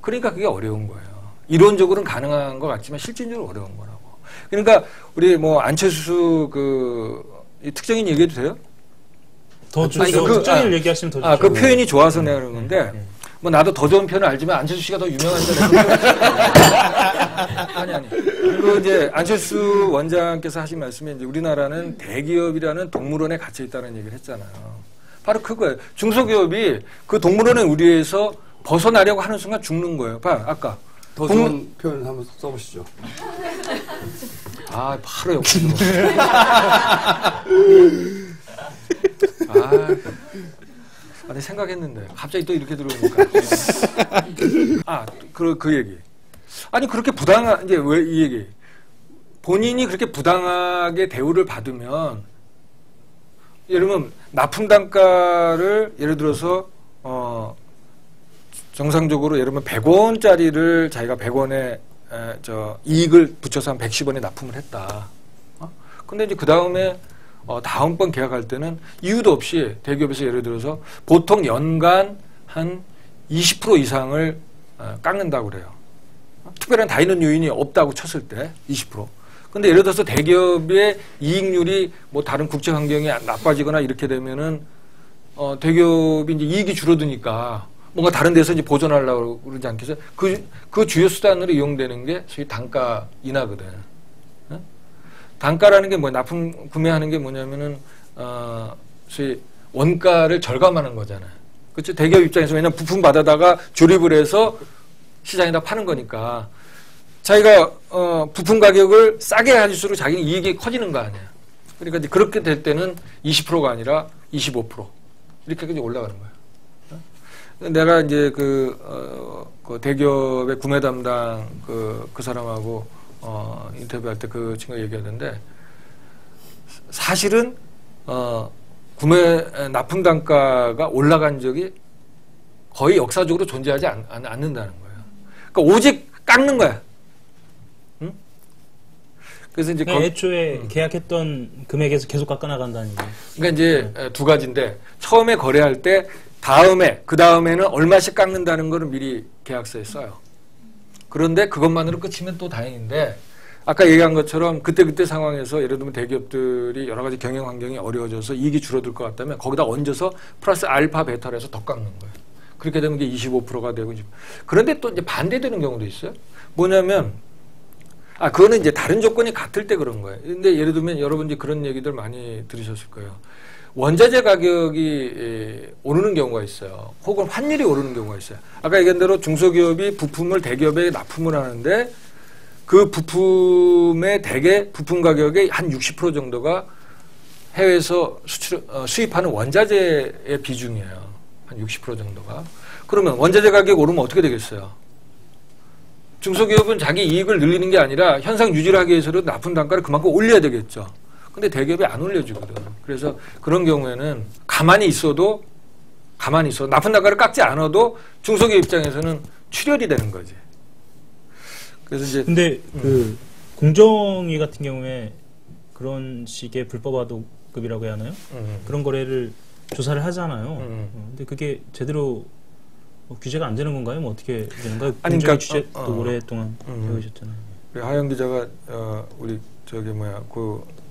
그러니까 그게 어려운 거예요. 이론적으로는 가능한 것 같지만 실질적으로 어려운 거라고. 그러니까 우리 뭐 안철수 이 특정인 얘기해도 돼요? 더 좋죠. 특정인을 얘기하시면 더 좋죠. 그 표현이 좋아서 내가 그런 건데 뭐 나도 더 좋은 표현을 알지만 안철수 씨가 더 유명하잖아요. 아니. 그리고 이제 안철수 원장께서 하신 말씀에 이제 우리나라는 대기업이라는 동물원에 갇혀 있다는 얘기를 했잖아요. 바로 그거예요. 중소기업이 그 동물원의 우리에서 벗어나려고 하는 순간 죽는 거예요. 봐, 아까. 더 좋은 표현 한번 써보시죠. 바로 역시. 내 생각했는데 갑자기 또 이렇게 들어오니까. 그 얘기. 아니 그렇게 부당한 이제 왜 이 얘기? 본인이 그렇게 부당하게 대우를 받으면 예를 들면 납품 단가를 예를 들어서 정상적으로 예를 들면 100원짜리를 자기가 100원에 이익을 붙여서 한 110원에 납품을 했다. 근데 이제 그 다음에 다음번 계약할 때는 이유도 없이 대기업에서 예를 들어서 보통 연간 한 20% 이상을 깎는다고 그래요. 특별한 다이는 요인이 없다고 쳤을 때 20%. 근데 예를 들어서 대기업의 이익률이 뭐 다른 국제 환경이 나빠지거나 이렇게 되면은 대기업이 이제 이익이 줄어드니까 뭔가 다른 데서 이제 보존하려고 그러지 않겠어요? 그 주요 수단으로 이용되는 게 소위 단가 인하거든. 단가라는 게 납품 구매하는 게 뭐냐면은 소위 원가를 절감하는 거잖아요. 그렇죠? 대기업 입장에서 왜냐면 부품 받아다가 조립을 해서 시장에다 파는 거니까 자기가 부품 가격을 싸게 할수록 자기 이익이 커지는 거 아니에요. 그러니까 이제 그렇게 될 때는 20%가 아니라 25% 이렇게 올라가는 거예요. 내가 이제 그 대기업의 구매 담당 그 사람하고 인터뷰할 때 그 친구가 얘기하던데 사실은 납품 단가가 올라간 적이 거의 역사적으로 존재하지 않는다는 거예요. 그러니까 오직 깎는 거야. 응? 그래서 이제 애초에 계약했던 금액에서 계속 깎아나간다는 얘기. 그러니까 이제 두 가지인데 처음에 거래할 때 그 다음에는 얼마씩 깎는다는 거를 미리 계약서에 써요. 그런데 그것만으로 끝이면 또 다행인데 아까 얘기한 것처럼 그때 상황에서 예를 들면 대기업들이 여러 가지 경영 환경이 어려워져서 이익이 줄어들 것 같다면 거기다 얹어서 플러스 알파 베타를 해서 더 깎는 거예요. 그렇게 되면 이게 25%가 되고 그런데 또 이제 반대되는 경우도 있어요. 뭐냐면 그거는 이제 다른 조건이 같을 때 그런 거예요. 근데 예를 들면 여러분들이 그런 얘기들 많이 들으셨을 거예요. 원자재 가격이 오르는 경우가 있어요. 혹은 환율이 오르는 경우가 있어요. 아까 얘기한 대로 중소기업이 부품을 대기업에 납품을 하는데 그 부품의 대개 부품 가격의 한 60% 정도가 해외에서 수입하는 원자재의 비중이에요. 한 60% 정도가. 그러면 원자재 가격 오르면 어떻게 되겠어요? 중소기업은 자기 이익을 늘리는 게 아니라 현상 유지를 하기 위해서도 납품 단가를 그만큼 올려야 되겠죠. 근데 대기업이 안 올려주거든. 그래서 그런 경우에는 가만히 있어도 납품 단가를 깎지 않아도 중소기업 입장에서는 출혈이 되는 거지. 그래서 이제 근데 그 공정위 같은 경우에 그런 식의 불법 하도급이라고 해야 하나요? 그런 거래를 조사를 하잖아요. 근데 그게 제대로 규제가 안 되는 건가요? 뭐 어떻게 되는 건가요? 공정위 취재도 오랫동안 배우셨잖아요. 하영 기자가 우리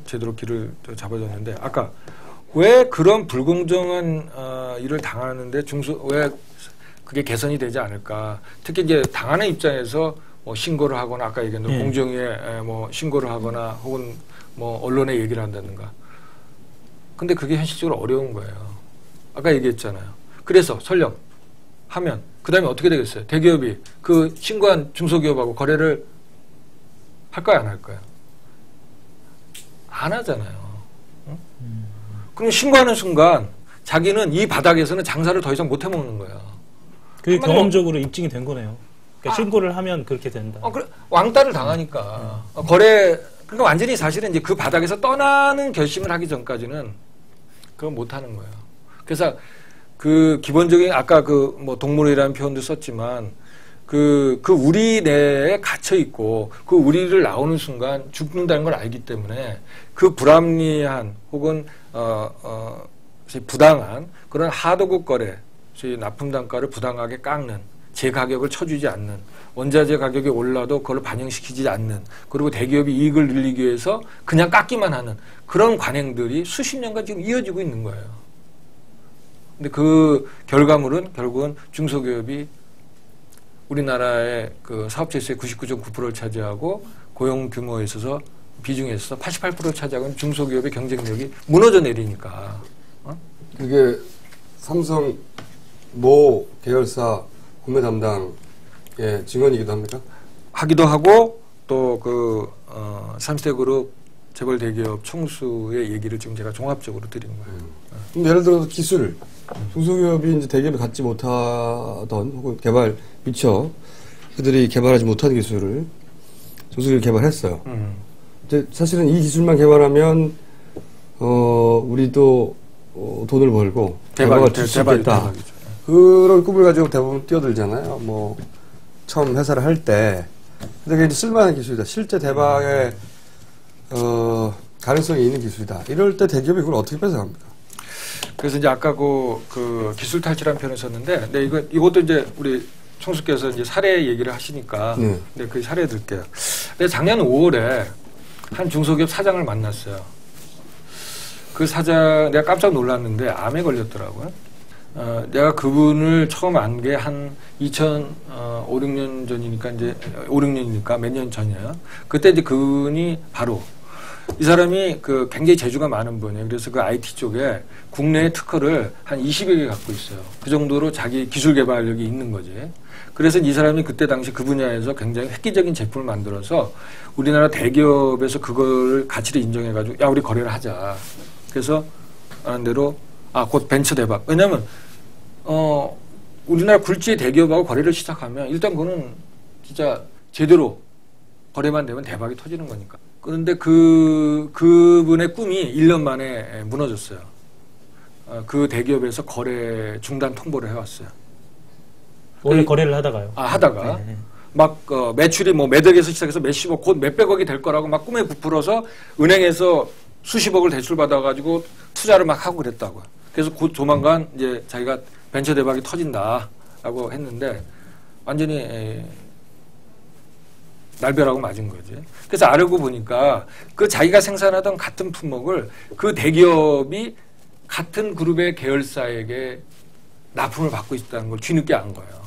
제대로 길을 잡아줬는데 아까 왜 그런 불공정한 일을 당하는데 왜 그게 개선이 되지 않을까? 특히 이제 당하는 입장에서 뭐 신고를 하거나 아까 얘기한 대로 공정위에 뭐 신고를 하거나 혹은 뭐 언론에 얘기를 한다든가. 근데 그게 현실적으로 어려운 거예요. 아까 얘기했잖아요. 그래서 설령 하면 그다음에 어떻게 되겠어요? 대기업이 그 신고한 중소기업하고 거래를 할까요? 안 할까요? 안 하잖아요. 응? 그럼 신고하는 순간 자기는 이 바닥에서는 장사를 더 이상 못 해먹는 거야. 그게 경험적으로 입증이 된 거네요. 그러니까 신고를 하면 그렇게 된다. 그래, 왕따를 당하니까. 그러니까 완전히 사실은 이제 그 바닥에서 떠나는 결심을 하기 전까지는 그건 못 하는 거예요. 그래서 그 기본적인 아까 그 뭐 동물이라는 표현도 썼지만 그 우리 내에 갇혀 있고 그 우리를 나오는 순간 죽는다는 걸 알기 때문에 그 불합리한 혹은 부당한 그런 하도급 거래, 납품 단가를 부당하게 깎는, 제 가격을 쳐주지 않는, 원자재 가격이 올라도 그걸 반영시키지 않는, 그리고 대기업이 이익을 늘리기 위해서 그냥 깎기만 하는 그런 관행들이 수십 년간 지금 이어지고 있는 거예요. 근데 그 결과물은 결국은 중소기업이 우리나라의 그 사업체수의 99.9%를 차지하고 고용 규모에 있어서 비중에 있어서 88%를 차지하고 중소기업의 경쟁력이 무너져 내리니까. 그게 삼성 모 계열사 구매 담당의 증언이기도 합니까? 하기도 하고 또 그 30대 그룹 재벌 대기업 총수의 얘기를 지금 제가 종합적으로 드린 거예요. 예를 들어서 기술, 중소기업이 이제 대기업이 갖지 못하던 혹은 개발 미처 그들이 개발하지 못한 기술을 중소기업이 개발했어요. 근데 사실은 이 기술만 개발하면 우리도 돈을 벌고 대박을 칠 수 있겠다. 그런 꿈을 가지고 대부분 뛰어들잖아요. 뭐 처음 회사를 할 때. 근데 그게 이제 쓸만한 기술이다. 실제 대박의 가능성이 있는 기술이다. 이럴 때 대기업이 그걸 어떻게 뺏어갑니까? 그래서 이제 아까 그 기술 탈취라는 표현을 썼는데, 네, 이것도 이제 우리 총수께서 이제 사례 얘기를 하시니까, 네, 그 사례 들게요. 근데 작년 5월에 한 중소기업 사장을 만났어요. 그 사장, 내가 깜짝 놀랐는데 암에 걸렸더라고요. 내가 그분을 처음 안 게 한 2005, 6년 전이니까 이제 5, 6년이니까 몇 년 전이에요. 그때 이제 그분이 바로 이 사람이 그 굉장히 재주가 많은 분이에요. 그래서 그 IT 쪽에 국내의 특허를 한 20여 개 갖고 있어요. 그 정도로 자기 기술 개발력이 있는 거지. 그래서 이 사람이 그때 당시 그 분야에서 굉장히 획기적인 제품을 만들어서 우리나라 대기업에서 그걸 가치를 인정해가지고 야, 우리 거래를 하자. 그래서 하는 대로 곧 벤처 대박. 왜냐면 우리나라 굴지의 대기업하고 거래를 시작하면 일단 그거는 진짜 제대로 거래만 되면 대박이 터지는 거니까. 그런데 그분의 꿈이 1년 만에 무너졌어요. 그 대기업에서 거래 중단 통보를 해왔어요. 원래 거래를 하다가요? 하다가. 네. 막 매출이 뭐 몇 억에서 시작해서 몇십억, 곧 몇백억이 될 거라고 막 꿈에 부풀어서 은행에서 수십억을 대출받아가지고 투자를 막 하고 그랬다고요. 그래서 곧 조만간 이제 자기가 벤처 대박이 터진다라고 했는데 완전히 날벼락을 맞은 거지. 그래서 알고 보니까 그 자기가 생산하던 같은 품목을 그 대기업이 같은 그룹의 계열사에게 납품을 받고 있다는 걸 뒤늦게 안 거예요.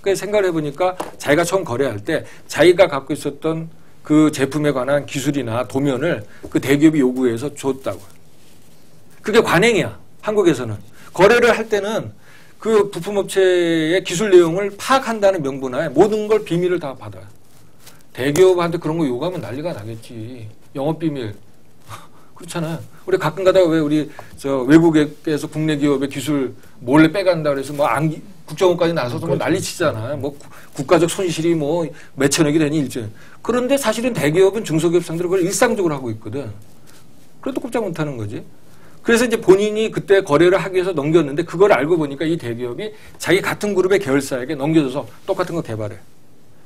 그래서 생각을 해보니까 자기가 처음 거래할 때 자기가 갖고 있었던 그 제품에 관한 기술이나 도면을 그 대기업이 요구해서 줬다고요. 그게 관행이야. 한국에서는. 거래를 할 때는 그 부품업체의 기술 내용을 파악한다는 명분하에 모든 걸 비밀을 다 받아요. 대기업한테 그런 거 요구하면 난리가 나겠지. 영업비밀. 그렇잖아요. 우리 가끔 가다가 왜 우리 외국에서 국내 기업의 기술 몰래 빼간다 그래서 뭐 국정원까지 나서서 뭐 난리치잖아요. 뭐 국가적 손실이 뭐 몇천억이 되니 일제. 그런데 사실은 대기업은 중소기업 상대로 그걸 일상적으로 하고 있거든. 그래도 꼼짝 못하는 거지. 그래서 이제 본인이 그때 거래를 하기 위해서 넘겼는데 그걸 알고 보니까 이 대기업이 자기 같은 그룹의 계열사에게 넘겨줘서 똑같은 거 개발해.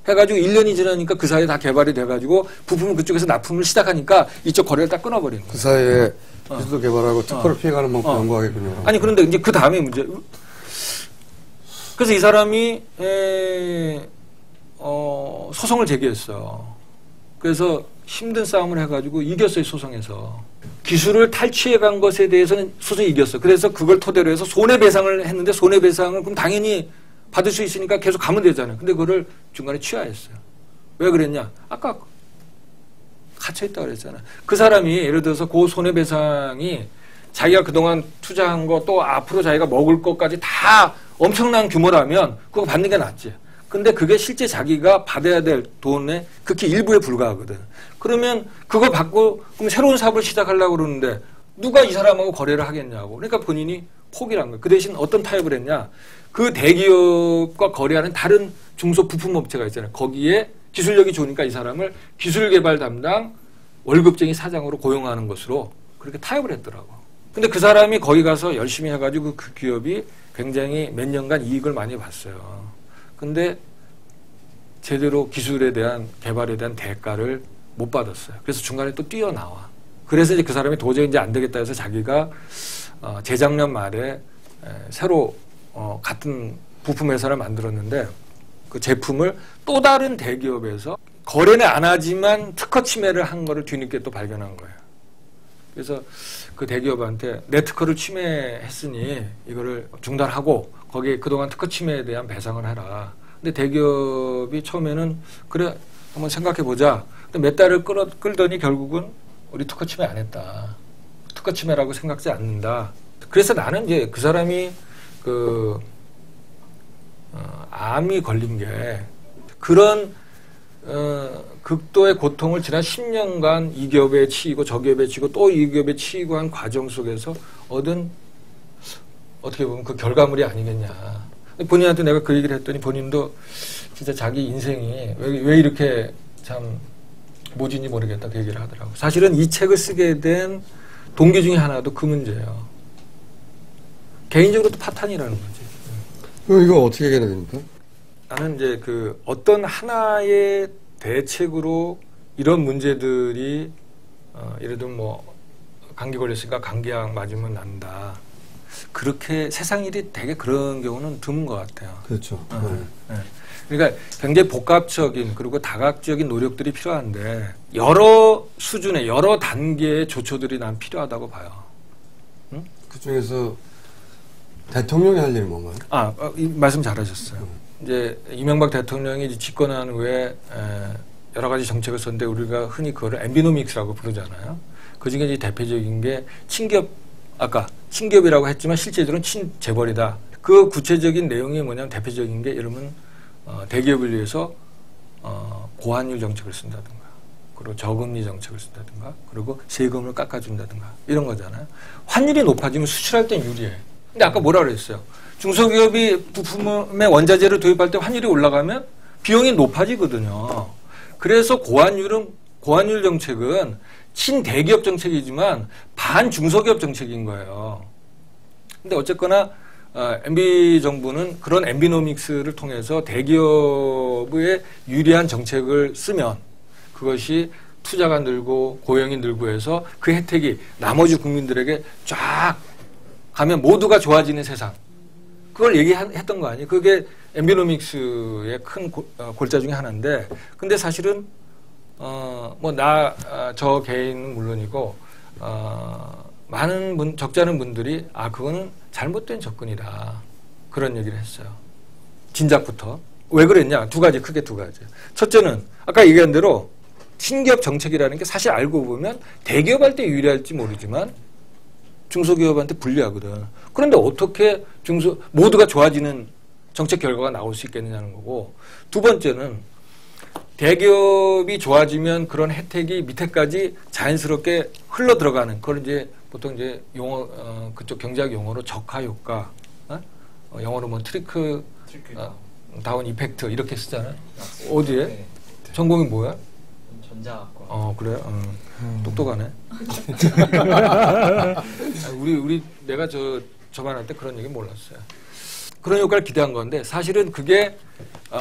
해가지고 1년이 지나니까 그 사이에 다 개발이 돼가지고 부품을 그쪽에서 납품을 시작하니까 이쪽 거래를 다 끊어버리는 거예요. 그 사이에 기술도 개발하고 특허를 피해가는 방법 연구하겠군요. 아니 그런데 이제 그 다음에 문제. 그래서 이 사람이 소송을 제기했어요. 그래서 힘든 싸움을 해가지고 이겼어요. 소송에서. 기술을 탈취해간 것에 대해서는 소송이 이겼어. 그래서 그걸 토대로 해서 손해배상을 했는데 손해배상을 그럼 당연히 받을 수 있으니까 계속 가면 되잖아요. 근데 그거를 중간에 취하했어요. 왜 그랬냐? 아까 갇혀있다고 그랬잖아요. 그 사람이 예를 들어서 그 손해배상이 자기가 그동안 투자한 거 또 앞으로 자기가 먹을 것까지 다 엄청난 규모라면 그거 받는 게 낫지. 근데 그게 실제 자기가 받아야 될 돈의 극히 일부에 불과하거든. 그러면 그걸 받고 그럼 새로운 사업을 시작하려고 그러는데 누가 이 사람하고 거래를 하겠냐고. 그러니까 본인이 포기를 한 거예요. 그 대신 어떤 타협을 했냐. 그 대기업과 거래하는 다른 중소 부품업체가 있잖아요. 거기에 기술력이 좋으니까 이 사람을 기술개발 담당 월급쟁이 사장으로 고용하는 것으로 그렇게 타협을 했더라고. 근데 그 사람이 거기 가서 열심히 해가지고 그 기업이 굉장히 몇 년간 이익을 많이 봤어요. 근데 제대로 기술에 대한 개발에 대한 대가를 못 받았어요. 그래서 중간에 또 뛰어나와. 그래서 이제 그 사람이 도저히 이제 안 되겠다 해서 자기가 재작년 말에 새로 같은 부품 회사를 만들었는데 그 제품을 또 다른 대기업에서 거래는 안 하지만 특허 침해를 한 거를 뒤늦게 또 발견한 거예요. 그래서 그 대기업한테 내 특허를 침해했으니 이거를 중단하고 거기에 그동안 특허 침해에 대한 배상을 해라. 근데 대기업이 처음에는 그래 한번 생각해보자. 근데 몇 달을 끌더니 결국은 우리 특허 침해 안 했다. 특허 침해라고 생각지 않는다. 그래서 나는 이제 그 사람이 암이 걸린 게 그런 극도의 고통을 지난 10년간 이 기업에 치이고 저 기업에 치이고 또 이 기업에 치이고 한 과정 속에서 얻은 어떻게 보면 그 결과물이 아니겠냐. 본인한테 내가 그 얘기를 했더니 본인도 진짜 자기 인생이 왜 이렇게 참 모진지 모르겠다 그 얘기를 하더라고. 사실은 이 책을 쓰게 된 동기 중에 하나도 그 문제예요. 개인적으로도 파탄이라는 거지. 그럼 이거 어떻게 해야 됩니까? 나는 이제 그 어떤 하나의 대책으로 이런 문제들이 예를 들면 뭐 감기 걸렸으니까 감기약 맞으면 난다. 그렇게 세상 일이 되게 그런 경우는 드문 것 같아요. 그렇죠. 네. 그러니까 굉장히 복합적인 그리고 다각적인 노력들이 필요한데 여러 수준의 여러 단계의 조처들이 난 필요하다고 봐요. 응? 그 중에서 대통령이 할 일은 뭔가요? 이 말씀 잘하셨어요. 이제 이명박 대통령이 이제 집권한 후에 여러 가지 정책을 썼는데 우리가 흔히 그거를 엠비노믹스라고 부르잖아요. 그 중에 이제 대표적인 게 친기업, 아까 친기업이라고 했지만 실제적으로는 친재벌이다. 그 구체적인 내용이 뭐냐면 대표적인 게 이러면 대기업을 위해서 고환율 정책을 쓴다든가 그리고 저금리 정책을 쓴다든가 그리고 세금을 깎아준다든가 이런 거잖아요. 환율이 높아지면 수출할 땐 유리해. 근데 아까 뭐라 그랬어요? 중소기업이 부품의 원자재를 도입할 때 환율이 올라가면 비용이 높아지거든요. 그래서 고환율 정책은 친대기업 정책이지만 반중소기업 정책인 거예요. 근데 어쨌거나 MB 정부는 그런 엠비노믹스를 통해서 대기업의 유리한 정책을 쓰면 그것이 투자가 늘고 고용이 늘고 해서 그 혜택이 나머지 국민들에게 쫙 가면 모두가 좋아지는 세상. 그걸 얘기했던 거 아니에요? 그게 엠비노믹스의 큰 골자 중에 하나인데 근데 사실은 저 개인은 물론이고 많은 적지 않은 분들이 그거는 잘못된 접근이다. 그런 얘기를 했어요. 진작부터. 왜 그랬냐? 크게 두 가지. 첫째는 아까 얘기한 대로 친기업 정책이라는 게 사실 알고 보면 대기업할 때 유리할지 모르지만 중소기업한테 불리하거든. 그런데 어떻게 모두가 좋아지는 정책 결과가 나올 수 있겠느냐는 거고 두 번째는 대기업이 좋아지면 그런 혜택이 밑에까지 자연스럽게 흘러 들어가는 그걸 이제 보통 이제 용어 그쪽 경제학 용어로 적화 효과, 영어로 뭐 트리클 다운 이펙트 이렇게 쓰잖아요. 어디에? 네. 전공이 뭐야? 전자학과. 그래요? 똑똑하네. 우리 내가 저만 할 때 그런 얘기 몰랐어요. 그런 효과를 기대한 건데 사실은 그게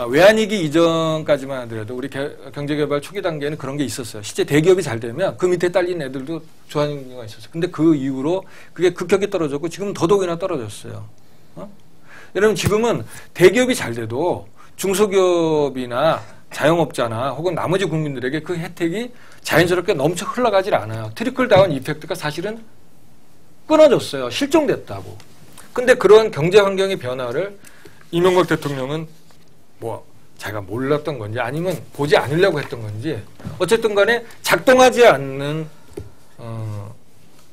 외환위기 이전까지만 하더라도 우리 경제개발 초기 단계에는 그런 게 있었어요. 실제 대기업이 잘 되면 그 밑에 딸린 애들도 좋아하는 경우가 있었어요. 근데 그 이후로 그게 급격히 떨어졌고 지금 더더욱이나 떨어졌어요. 여러분 지금은 대기업이 잘 돼도 중소기업이나 자영업자나 혹은 나머지 국민들에게 그 혜택이 자연스럽게 넘쳐 흘러가질 않아요. 트리클 다운 이펙트가 사실은 끊어졌어요. 실종됐다고. 근데 그런 경제 환경의 변화를 이명박 대통령은 자기가 몰랐던 건지 아니면 보지 않으려고 했던 건지 어쨌든 간에 작동하지 않는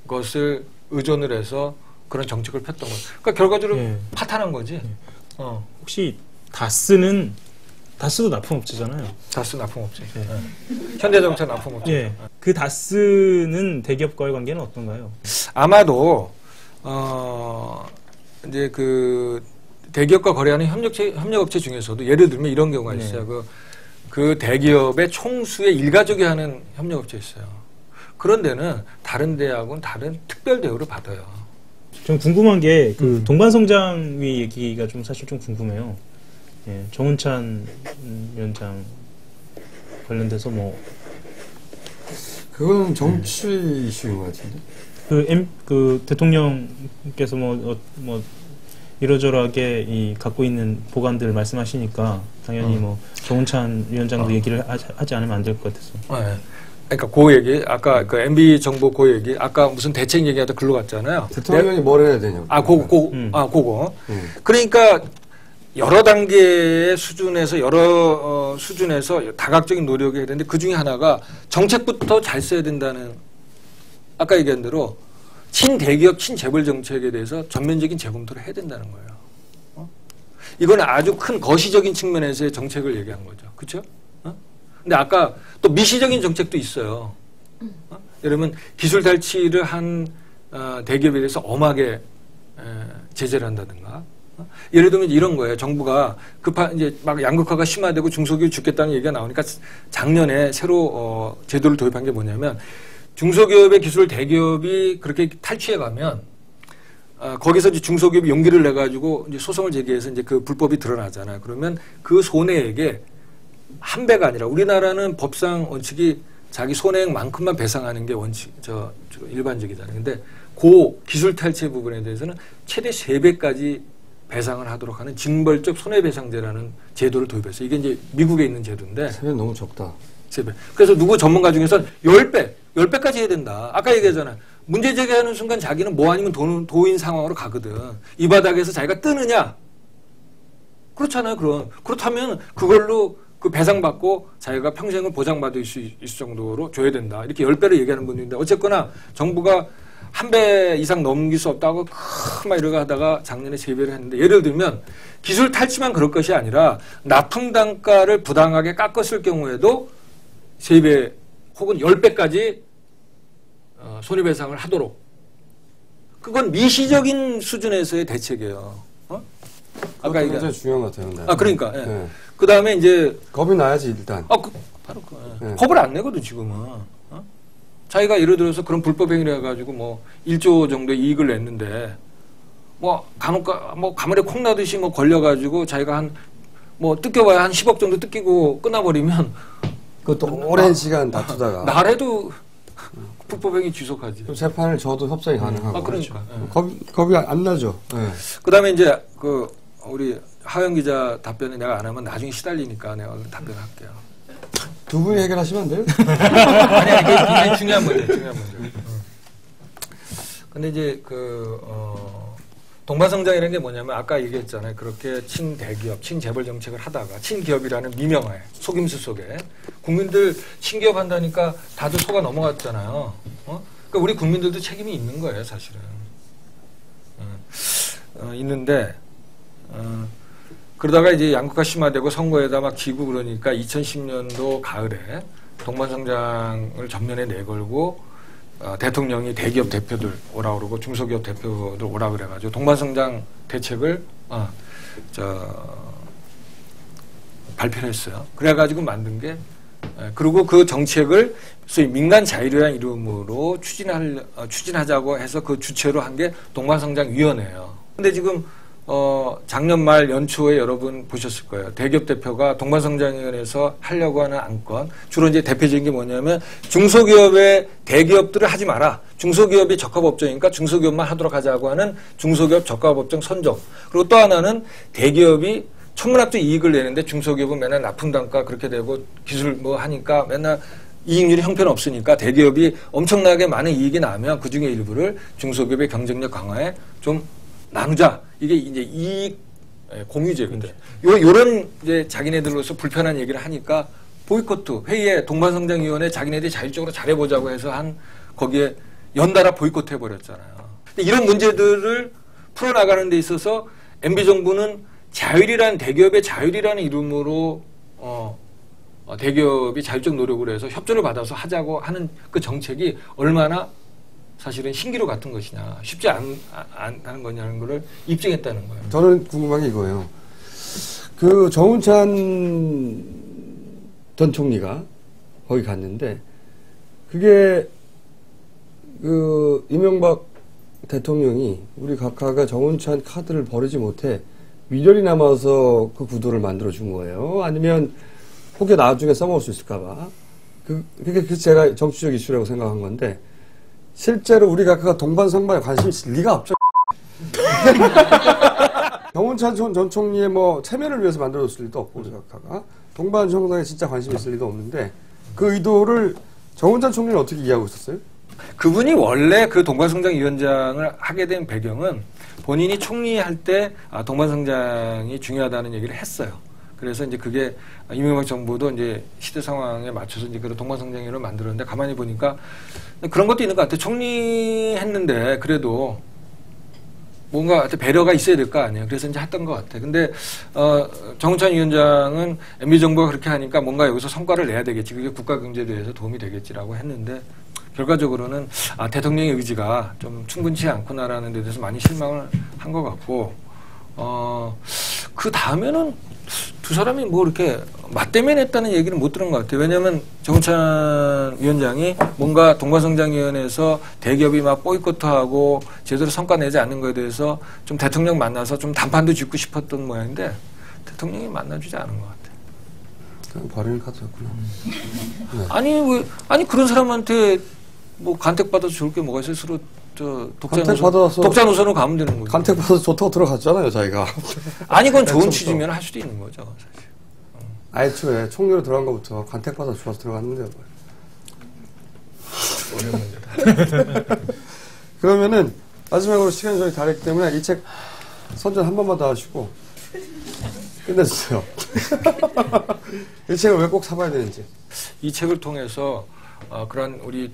것을 의존을 해서 그런 정책을 폈던 거죠. 그러니까 결과적으로 파탄한 거지. 혹시 다스도 납품업체잖아요. 다스 납품업체. 현대자동차 납품업체. 그 다스는 대기업과의 관계는 어떤가요? 아마도 이제 그 대기업과 거래하는 협력업체 중에서도 예를 들면 이런 경우가 있어요. 그 대기업의 총수의 일가족이 하는 협력업체 있어요. 그런 데는 다른 데하고는 다른 특별 대우를 받아요. 좀 궁금한 게 그 동반성장위 얘기가 좀 사실 좀 궁금해요. 예, 정운찬 위원장 관련돼서 뭐 그건 정치 이슈인 것 같은데. 그 대통령께서 뭐 이러저러하게 이 갖고 있는 보관들을 말씀하시니까 당연히 뭐 정운찬 위원장도 얘기를 하지 않으면 안 될 것 같아서. 네. 그러니까 그 얘기 아까 그 MB 정보 그 얘기 아까 무슨 대책 얘기하다 글로 갔잖아요. 대통령이 뭘 해야 되냐고. 그거. 그러니까 여러 단계의 수준에서 여러 수준에서 다각적인 노력이 해야 되는데 그 중에 하나가 정책부터 잘 써야 된다는 아까 얘기한 대로 친대기업 친재벌 정책에 대해서 전면적인 재검토를 해야 된다는 거예요. 이거는 아주 큰 거시적인 측면에서의 정책을 얘기한 거죠. 그렇죠? 근데 아까 또 미시적인 정책도 있어요. 예를 들면 기술 탈취를 한 대기업에 대해서 엄하게 제재를 한다든가. 예를 들면 이런 거예요. 정부가 이제 막 양극화가 심화되고 중소기업 죽겠다는 얘기가 나오니까 작년에 새로 제도를 도입한 게 뭐냐면 중소기업의 기술을 대기업이 그렇게 탈취해 가면 거기서 이제 중소기업이 용기를 내 가지고 이제 소송을 제기해서 이제 그 불법이 드러나잖아요. 그러면 그 손해액에 한 배가 아니라 우리나라는 법상 원칙이 자기 손해액만큼만 배상하는 게 원칙 일반적이잖아요. 근데 그 기술 탈취 부분에 대해서는 최대 3배까지 배상을 하도록 하는 징벌적 손해배상제라는 제도를 도입했어요. 이게 이제 미국에 있는 제도인데 3배 너무 적다. 3배. 그래서 누구 전문가 중에서는 10배까지 해야 된다. 아까 얘기하잖아요. 문제 제기하는 순간 자기는 뭐 아니면 도인 상황으로 가거든. 이 바닥에서 자기가 뜨느냐? 그렇잖아요. 그렇다면 그걸로 그 배상받고 자기가 평생을 보장받을 수 있을 정도로 줘야 된다. 이렇게 10배를 얘기하는 분인데 어쨌거나 정부가 1배 이상 넘길 수 없다고 막 이러고 하다가 작년에 3배를 했는데 예를 들면 기술 탈취만 그럴 것이 아니라 납품 단가를 부당하게 깎았을 경우에도 3배 혹은 10배까지 손해배상을 하도록 그건 미시적인 수준에서의 대책이에요. 아까 굉장히 중요한 것 같아요. 그러니까. 예. 네. 그 다음에 이제 겁이 나야지 일단. 바로 네. 겁을 안 내거든 지금은. 자기가 예를 들어서 그런 불법 행위를 해가지고 뭐 1조 정도의 이익을 냈는데 뭐 간혹가 뭐 가물에 콩 나듯이 뭐 걸려가지고 자기가 뭐 뜯겨봐야 한 10억 정도 뜯기고 끝나버리면 그것도 오랜 시간 다투다가 나래도 불법 행위 지속하지. 재판을 져도 협상이 가능하고. 그러니까. 겁이 안 나죠. 네. 그다음에 이제 우리 하영 기자 답변을 내가 안 하면 나중에 시달리니까 내가 답변할게요. 두 분이 해결하시면 안 돼요? 아니, 이게 굉장히 중요한 문제. 근데 이제 동반성장이라는 게 뭐냐면 아까 얘기했잖아요. 그렇게 친대기업, 친재벌 정책을 하다가 친기업이라는 미명하에 속임수 속에 국민들 친기업 한다니까 다들 속아 넘어갔잖아요. 그러니까 우리 국민들도 책임이 있는 거예요, 사실은. 있는데 그러다가 이제 양극화 심화되고 선거에다 막 지고 그러니까 2010년도 가을에 동반성장을 전면에 내걸고 대통령이 대기업 대표들 오라 그러고 중소기업 대표들 오라 그래가지고 동반성장 대책을 발표를 했어요. 그래가지고 만든 게 그리고 그 정책을 소위 민간 자율이라는 이름으로 추진하자고 해서 그 주체로 한 게 동반성장위원회예요. 근데 지금 작년 말 연초에 여러분 보셨을 거예요. 대기업 대표가 동반성장위원회에서 하려고 하는 안건 주로 이제 대표적인 게 뭐냐면 중소기업의 대기업들을 하지 마라. 중소기업이 적합업종이니까 중소기업만 하도록 하자고 하는 중소기업 적합업종 선정. 그리고 또 하나는 대기업이 천문학적 이익을 내는데 중소기업은 맨날 납품 단가 그렇게 되고 기술 뭐 하니까 맨날 이익률이 형편없으니까 대기업이 엄청나게 많은 이익이 나면 그중에 일부를 중소기업의 경쟁력 강화에 좀 나누자. 이게 이제 이익 공유제거든. 요런 이제 자기네들로서 불편한 얘기를 하니까 보이콧 회의에 동반성장위원회 자기네들이 자율적으로 잘해보자고 해서 거기에 연달아 보이콧 해버렸잖아요. 근데 이런 문제들을 풀어나가는 데 있어서 MB정부는 대기업의 자율이라는 이름으로 대기업이 자율적 노력을 해서 협조를 받아서 하자고 하는 그 정책이 얼마나 사실은 신기루 같은 것이냐 쉽지 않다는 거냐는 거를 입증했다는 거예요. 저는 궁금한 게 이거예요. 그 정운찬 전 총리가 거기 갔는데 그게 그 이명박 대통령이 우리 각하가 정운찬 카드를 버리지 못해 미련이 남아서 그 구도를 만들어준 거예요? 아니면 혹여 나중에 써먹을 수 있을까봐? 그게 제가 정치적 이슈라고 생각한 건데, 실제로 우리 각하가 동반상반에 관심이 있을 리가 없죠. 정운찬 전 총리의 뭐 체면을 위해서 만들어줬을 리도 없고, 우리 각하가 동반 정상에 진짜 관심이 있을 리도 없는데, 그 의도를 정운찬 총리는 어떻게 이해하고 있었어요? 그분이 원래 그 동반성장위원장을 하게 된 배경은 본인이 총리할 때 동반성장이 중요하다는 얘기를 했어요. 그래서 이제 그게 이명박 정부도 이제 시대 상황에 맞춰서 이제 그런 동반성장위원회를 만들었는데, 가만히 보니까 그런 것도 있는 것 같아요. 총리 했는데 그래도 뭔가 배려가 있어야 될 거 아니에요. 그래서 이제 했던 것 같아요. 근데 정운찬 위원장은 MB 정부가 그렇게 하니까 뭔가 여기서 성과를 내야 되겠지, 그게 국가 경제에 대해서 도움이 되겠지라고 했는데, 결과적으로는 대통령의 의지가 좀 충분치 않구나라는 데 대해서 많이 실망을 한 것 같고, 그 다음에는 두 사람이 뭐 이렇게 맞대면했다는 얘기는 못 들은 것 같아요. 왜냐하면 정운찬 위원장이 뭔가 동반성장위원회에서 대기업이 막 보이콧하고 제대로 성과 내지 않는 거에 대해서 좀 대통령 만나서 좀 단판도 짓고 싶었던 모양인데, 대통령이 만나주지 않은 것 같아요. 그냥 버리는 카드였구나. 네. 아니 그런 사람한테 뭐 간택받아서 좋을 게 뭐가 있어요? 서로 간택받아서 독자 노선으로 가면 되는 거죠. 간택받아서 좋다고 들어갔잖아요, 자기가. 아니, 그건 좋은 취지면 할 수도 있는 거죠, 사실. 애초에 총리로 들어간 것부터 간택받아서 좋아서 들어갔는데요. 어려운 문제다. 그러면은 마지막으로 시간이 저희 다르기 때문에 이 책 선전 한 번만 더 하시고 끝내주세요. 이 책을 왜 꼭 사봐야 되는지. 이 책을 통해서 그런 우리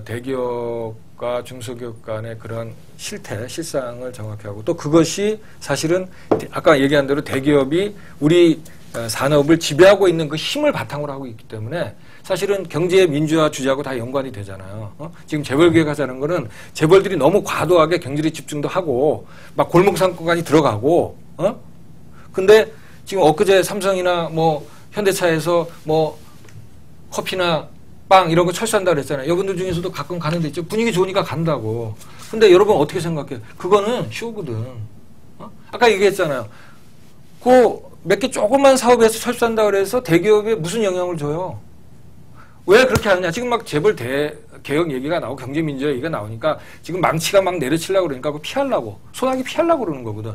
대기업과 중소기업 간의 그런 실상을 정확히 하고, 또 그것이 사실은 아까 얘기한 대로 대기업이 우리 산업을 지배하고 있는 그 힘을 바탕으로 하고 있기 때문에 사실은 경제 민주화 주제하고 다 연관이 되잖아요. 지금 재벌개혁 하자는 거는 재벌들이 너무 과도하게 경제력 집중도 하고 막 골목상권까지 들어가고, 근데 지금 엊그제 삼성이나 뭐 현대차에서 뭐 커피나 빵 이런 거 철수한다 그랬잖아요. 여러분들 중에서도 가끔 가는 데 있죠. 분위기 좋으니까 간다고. 근데 여러분 어떻게 생각해요? 그거는 쇼거든. 아까 얘기했잖아요. 그 몇 개 조그만 사업에서 철수한다 그래서 대기업에 무슨 영향을 줘요? 왜 그렇게 하느냐? 지금 막 재벌 개혁 얘기가 나오고 경제 민주화 얘기가 나오니까 지금 망치가 막 내려치려고 그러니까 그거 피하려고, 소나기 피하려고 그러는 거거든.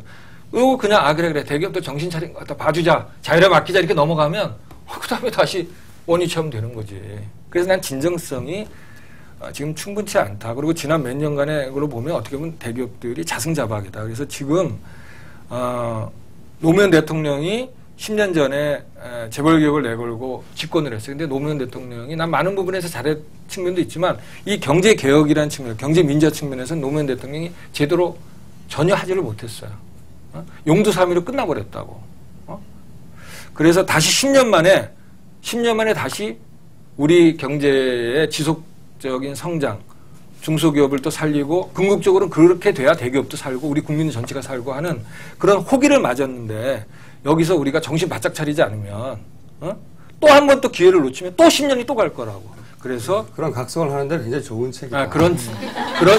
이거 그냥 그래 대기업도 정신 차린 것 같다, 봐주자, 자율에 맡기자 이렇게 넘어가면 그 다음에 다시 원위치하면 되는 거지. 그래서 난 진정성이 지금 충분치 않다. 그리고 지난 몇 년간의 걸로 보면 어떻게 보면 대기업들이 자승자박이다. 그래서 지금 노무현 대통령이 10년 전에 재벌개혁을 내걸고 집권을 했어요. 근데 노무현 대통령이 난 많은 부분에서 잘한 측면도 있지만 이 경제개혁이라는 측면, 경제민주화 측면에서는 노무현 대통령이 제대로 전혀 하지를 못했어요. 용두사미로 끝나버렸다고. 그래서 다시 10년 만에 다시 우리 경제의 지속적인 성장, 중소기업을 또 살리고, 궁극적으로는 그렇게 돼야 대기업도 살고 우리 국민 전체가 살고 하는 그런 호기를 맞았는데, 여기서 우리가 정신 바짝 차리지 않으면 또 한 번 또 기회를 놓치면 또 10년이 또 갈 거라고. 그래서 그런 각성을 하는데 굉장히 좋은 책이다. 그런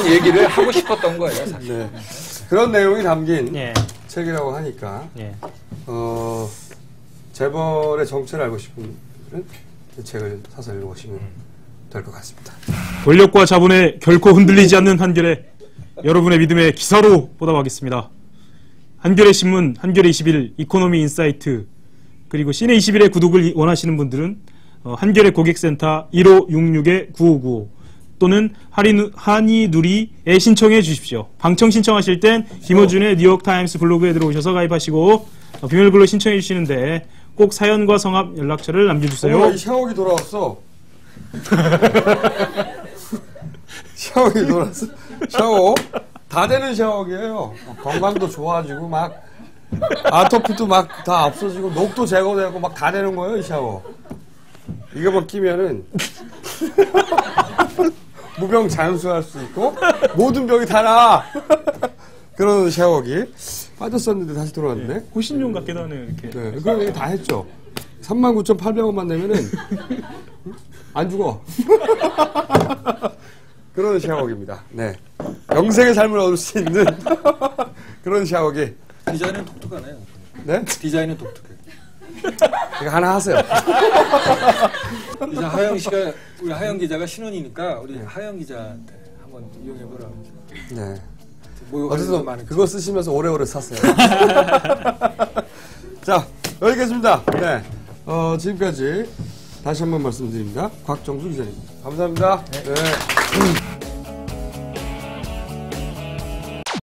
얘기를 하고 싶었던 거예요, 사실. 네. 그런 내용이 담긴 예. 책이라고 하니까 예. 재벌의 정체를 알고 싶은 분들은 이 책을 사서 읽어보시면 될 것 같습니다. 권력과 자본에 결코 흔들리지 않는 한겨레, 여러분의 믿음의 기사로 보답하겠습니다. 한겨레 신문, 한겨레 21, 이코노미 인사이트, 그리고 시내 21의 구독을 원하시는 분들은 한겨레 고객센터 1566-9595 또는 한이누리에 신청해 주십시오. 방청 신청하실 땐 김어준의 뉴욕타임스 블로그에 들어오셔서 가입하시고 비밀글로 신청해 주시는데 꼭 사연과 성함, 연락처를 남겨주세요. 이 샤워기 돌아왔어. 샤워기 돌아왔어. 샤워 다 되는 샤워기예요. 건강도 좋아지고 막 아토피도 막 다 없어지고 녹도 제거되고 막 다 되는 거예요, 이 샤워. 이거만 끼면은 무병장수할 수 있고 모든 병이 다 나. 그런 샤워기. 빠졌었는데 다시 돌아왔네. 호신용 같기도 하네요, 이렇게. 네, 그럼 이거 다 했죠. 39,800원만 내면은 안 죽어. 그런 샤워기입니다. 네. 영생의 삶을 얻을 수 있는 그런 샤워기. 디자인은 독특하네요. 네? 디자인은 독특해. 이거 하나 하세요. 이제 하영 씨가 우리 하영 기자가 신혼이니까 우리 하영 기자한테 한번 이용해보라. 네. 뭐 어쨌든 그거 쓰시면서 오래오래 사세요. 자, 여기까지입니다. 네. 지금까지 다시 한번 말씀드립니다. 곽정수 기자입니다. 감사합니다. 네.